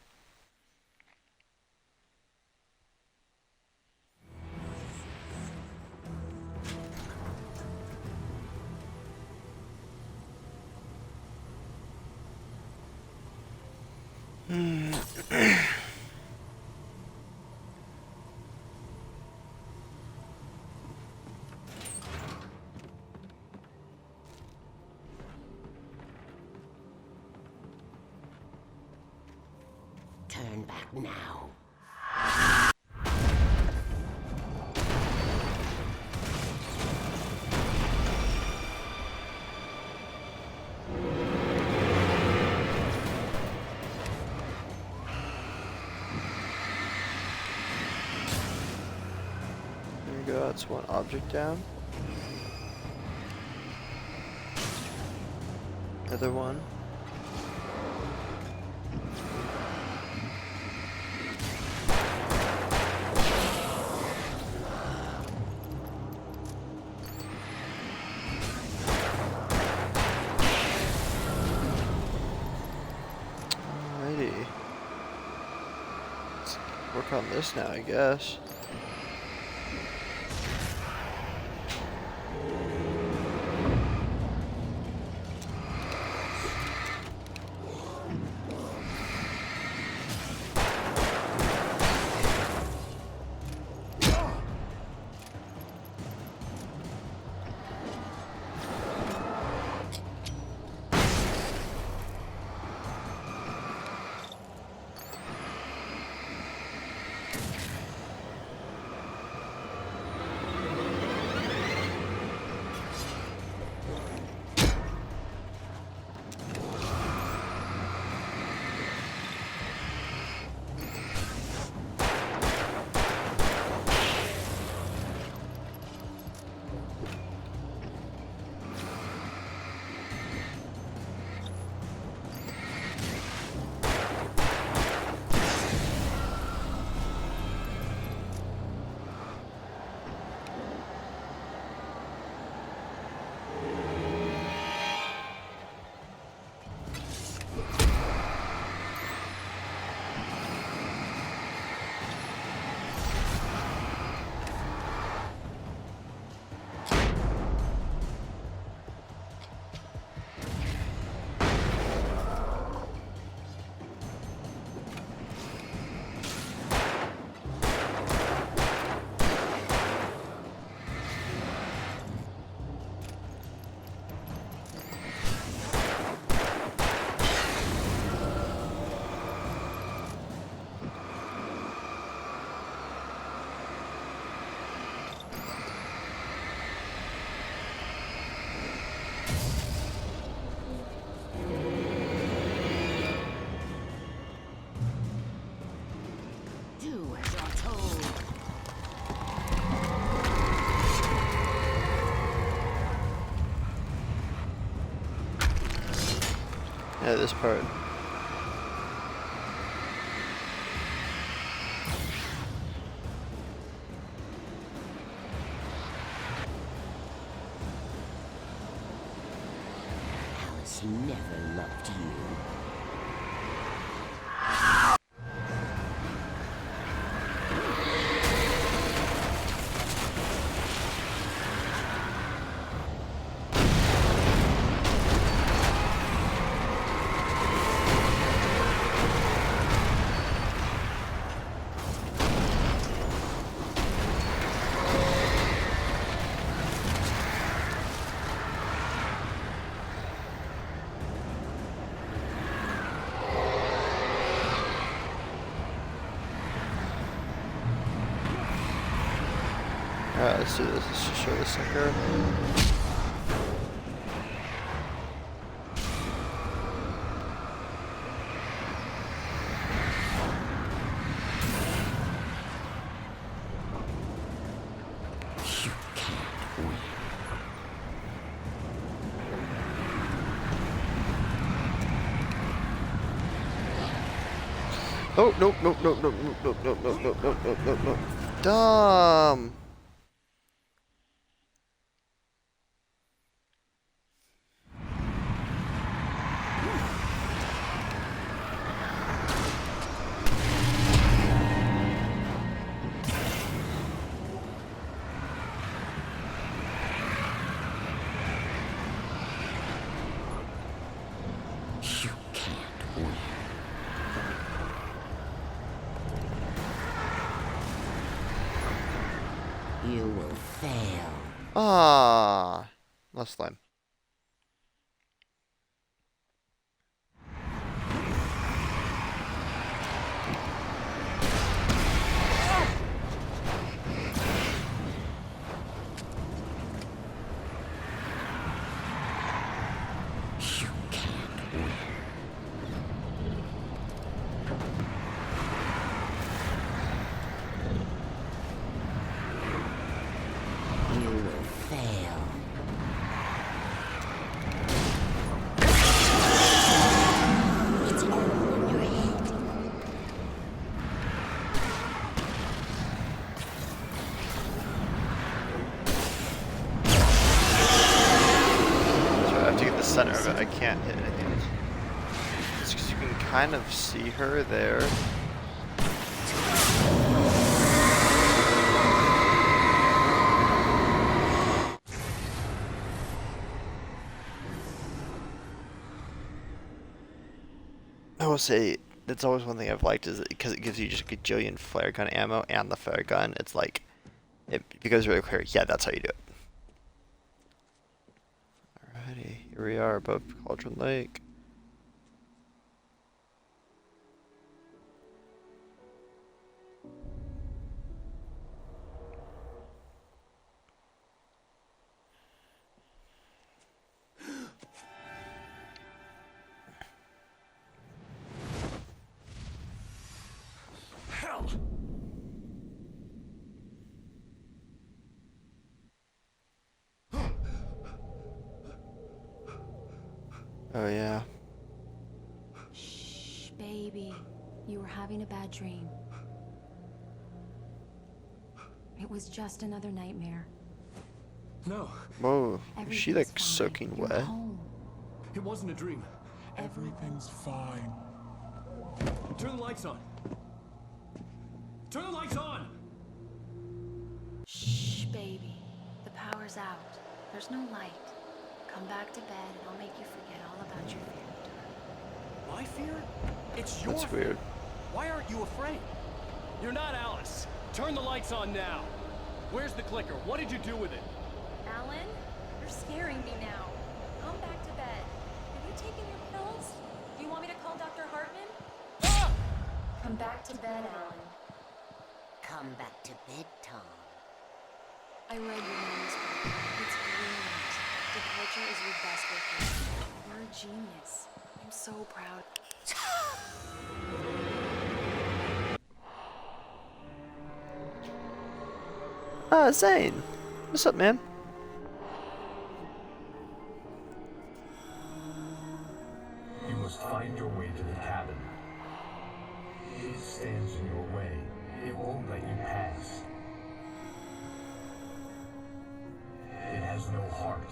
Turn back now. There we go, that's one object down. Another one. Alrighty. Let's work on this now, I guess. Do as you're told. Yeah, this part. Alice never loved you. Alright, let's do this. Let's just show the sinker. Oh, nope, nope, nope, nope, nope, nope, nope, nope, nope, nope, nope, nope, nope. Dumb. You can't win. You will fail. Ah, less lime. You can't win. You will fail. It's all in your head. So I have to get the center of it. I can't hit anything else. It's because you can kind of see her there. I will say that's always one thing I've liked is because it gives you just a gajillion flare gun ammo and the flare gun. It's like it becomes really clear. Yeah, that's how you do it. Alrighty, here we are above Cauldron Lake. Hell! Oh yeah. Shh, baby. You were having a bad dream. It was just another nightmare. No, Whoa, is she like Everything's fine. soaking You're wet? home. it wasn't a dream. Everything's fine. Turn the lights on. Turn the lights on! Shh, baby. The power's out. There's no light. Come back to bed and I'll make you forget all about your fear. My fear? It's your That's fear. weird. Why aren't you afraid? You're not Alice. Turn the lights on now. Where's the clicker? What did you do with it? Alan, you're scaring me now. Come back to bed. Have you taken your pills? Do you want me to call Dr. Hartman? Ah! Come back to bed, Alan. Come back to bed, Tom. I read your manuscript. It's brilliant. Departure is your best work. You're a genius. I'm so proud. Zane. What's up, man? You must find your way to the cabin. It stands in your way. It won't let you pass. It has no heart.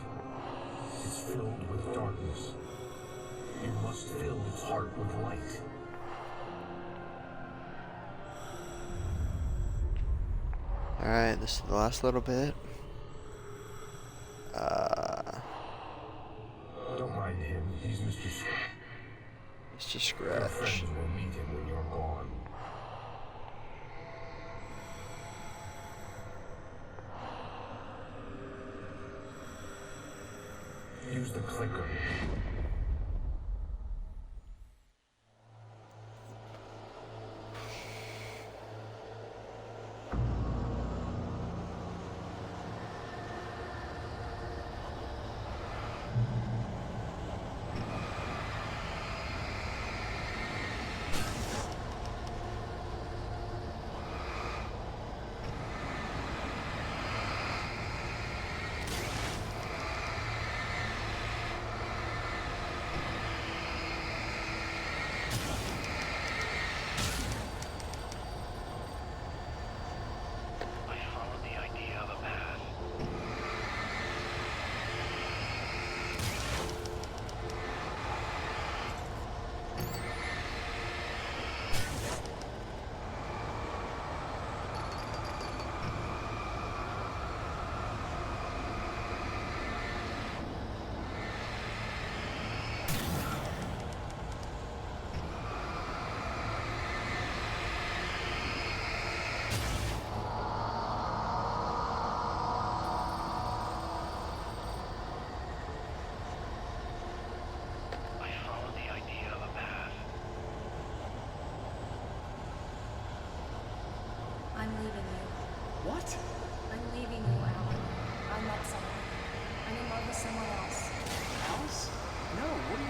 It's filled with darkness. You must fill its heart with light. Alright, this is the last little bit. Don't mind him. He's Mr. Mr. Your Scratch. friends will meet him when you're gone. Use the clicker.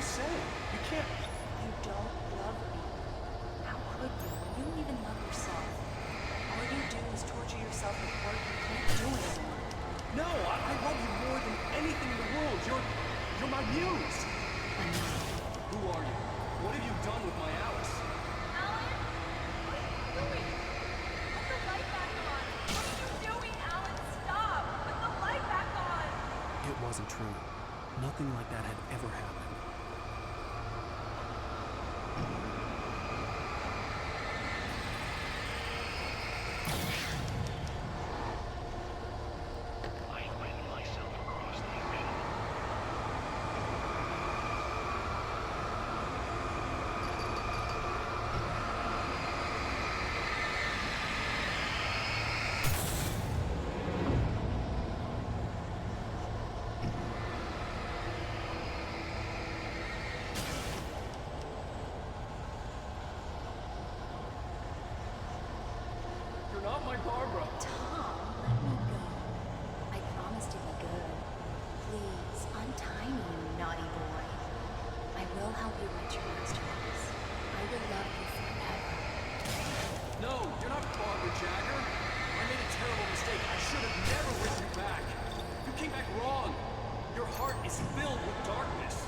saying? You can't... You don't love me. How could you when you don't even love yourself? All you do is torture yourself with work you can't do anymore. No, I love you more than anything in the world. You're my muse. Enough. Who are you? What have you done with my Alice? Alan? What are you doing? Put the light back on! What are you doing, Alan? Stop! Put the light back on! It wasn't true. Nothing like that had ever happened. I ran myself across the ocean. You're not my Barbara. Tom, let me go. I promise to be good. Please, untie me, you naughty boy. I will help you write your masterpiece. I will love you forever. No, you're not Barbara Jagger. I made a terrible mistake. I should have never written you back. You came back wrong. Your heart is filled with darkness.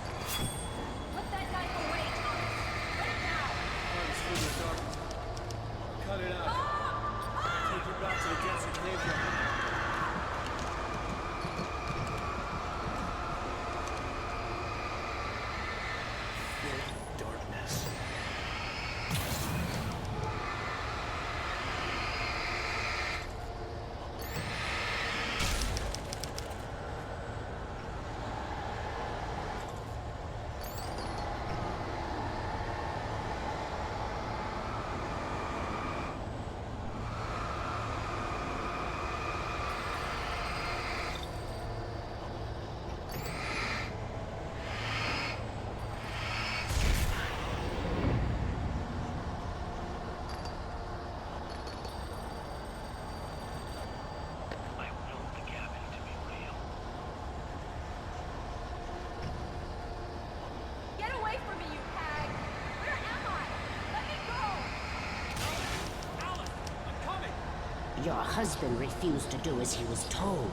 Put that knife away, Thomas! Put it down! Heart is filled with darkness. Cut it out. Take you back to the desert graveyard. Filled with darkness. I willed the cabin to be real. Get away from me, you hag! Where am I? Let me go! Alice! I'm coming! Your husband refused to do as he was told.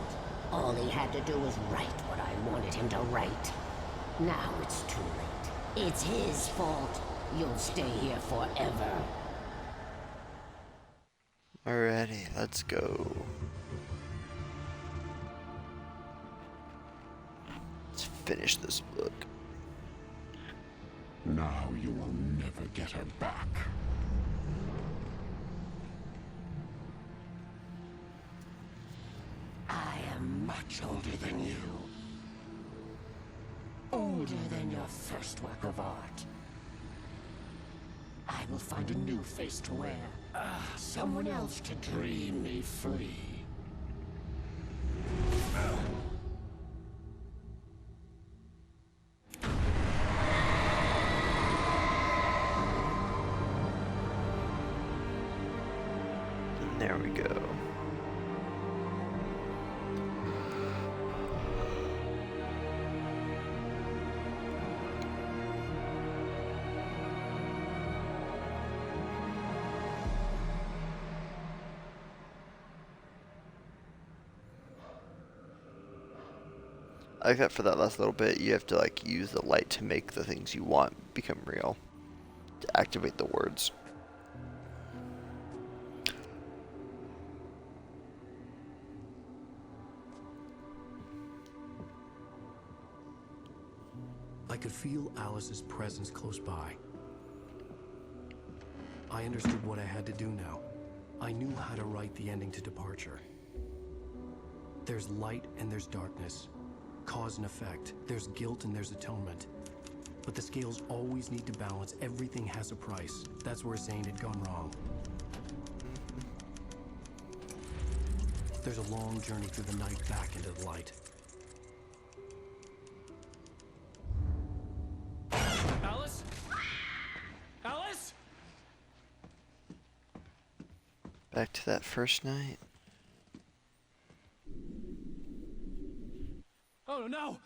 All he had to do was write what I wanted him to write. Now it's too late. It's his fault. You'll stay here forever. Alrighty, let's go. Let's finish this book. Now you will never get her back. I am much older than you. Older than your first work of art. I will find a new face to wear. Someone else to dream me free. And there we go. I like that for that last little bit, you have to like use the light to make the things you want become real. To activate the words. I could feel Alice's presence close by. I understood what I had to do now. I knew how to write the ending to Departure. There's light and there's darkness. Cause and effect. There's guilt and there's atonement. But the scales always need to balance. Everything has a price. That's where Zane had gone wrong. There's a long journey through the night back into the light. Alice? Alice? Back to that first night. Oh no!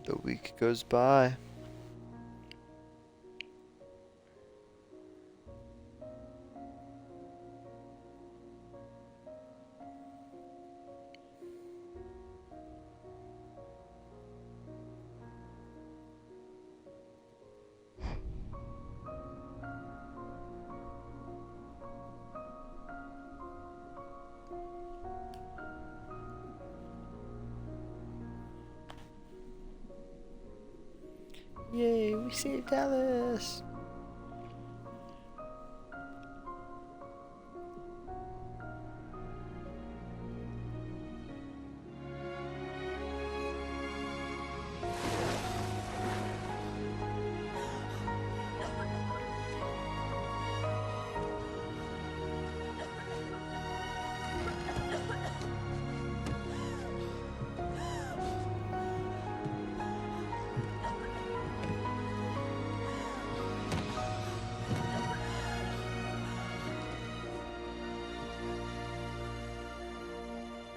The week goes by. Yay, we saved Alice!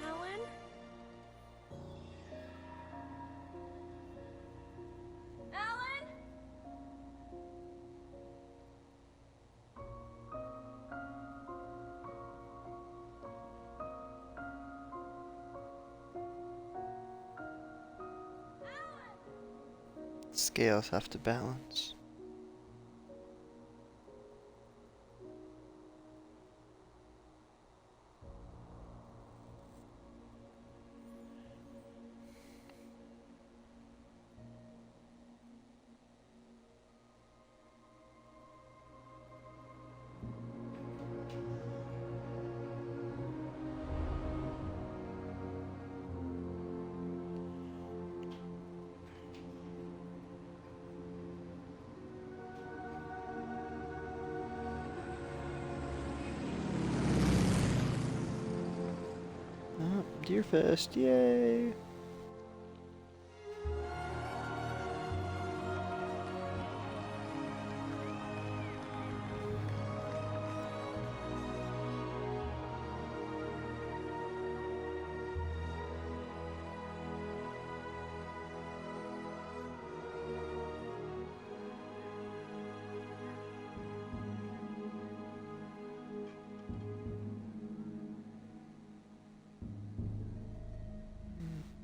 Alan? Alan? Scales have to balance. Oh, Deerfest, yay!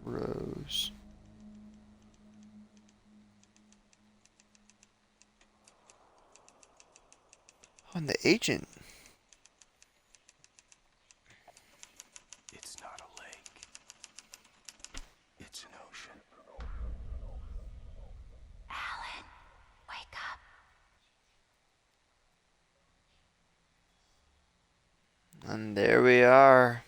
Rose. Oh, and the agent. It's not a lake. It's an ocean. Alan, wake up. And there we are.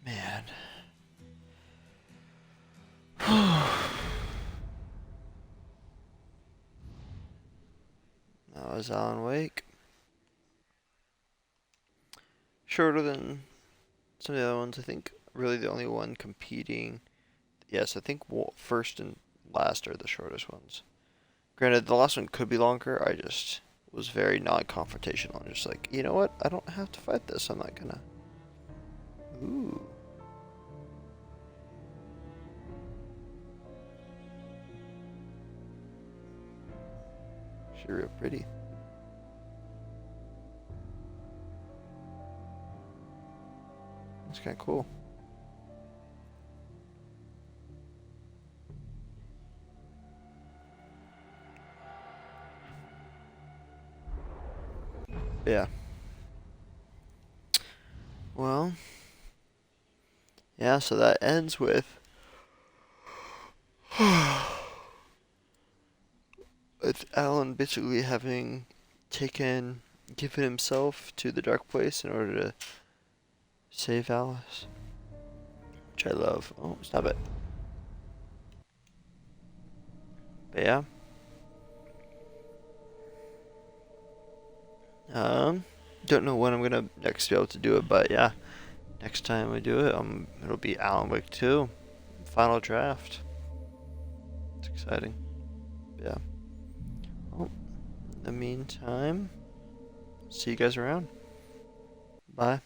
Man. That was Alan Wake. Shorter than some of the other ones, I think. Really the only one competing. Yes, I think first and last are the shortest ones. Granted, the last one could be longer. I just was very non-confrontational. I'm just like, you know what? I don't have to fight this. I'm not gonna. Ooh. She's real pretty. That's kind of cool. Yeah. Well. Yeah, so that ends with Alan basically having given himself to the dark place in order to save Alice. Which I love. Oh, stop it. But yeah. Don't know when I'm gonna next be able to do it, but yeah. Next time we do it, it'll be Alan Wake 2. Final draft. It's exciting. Yeah. Oh, In the meantime, see you guys around. Bye.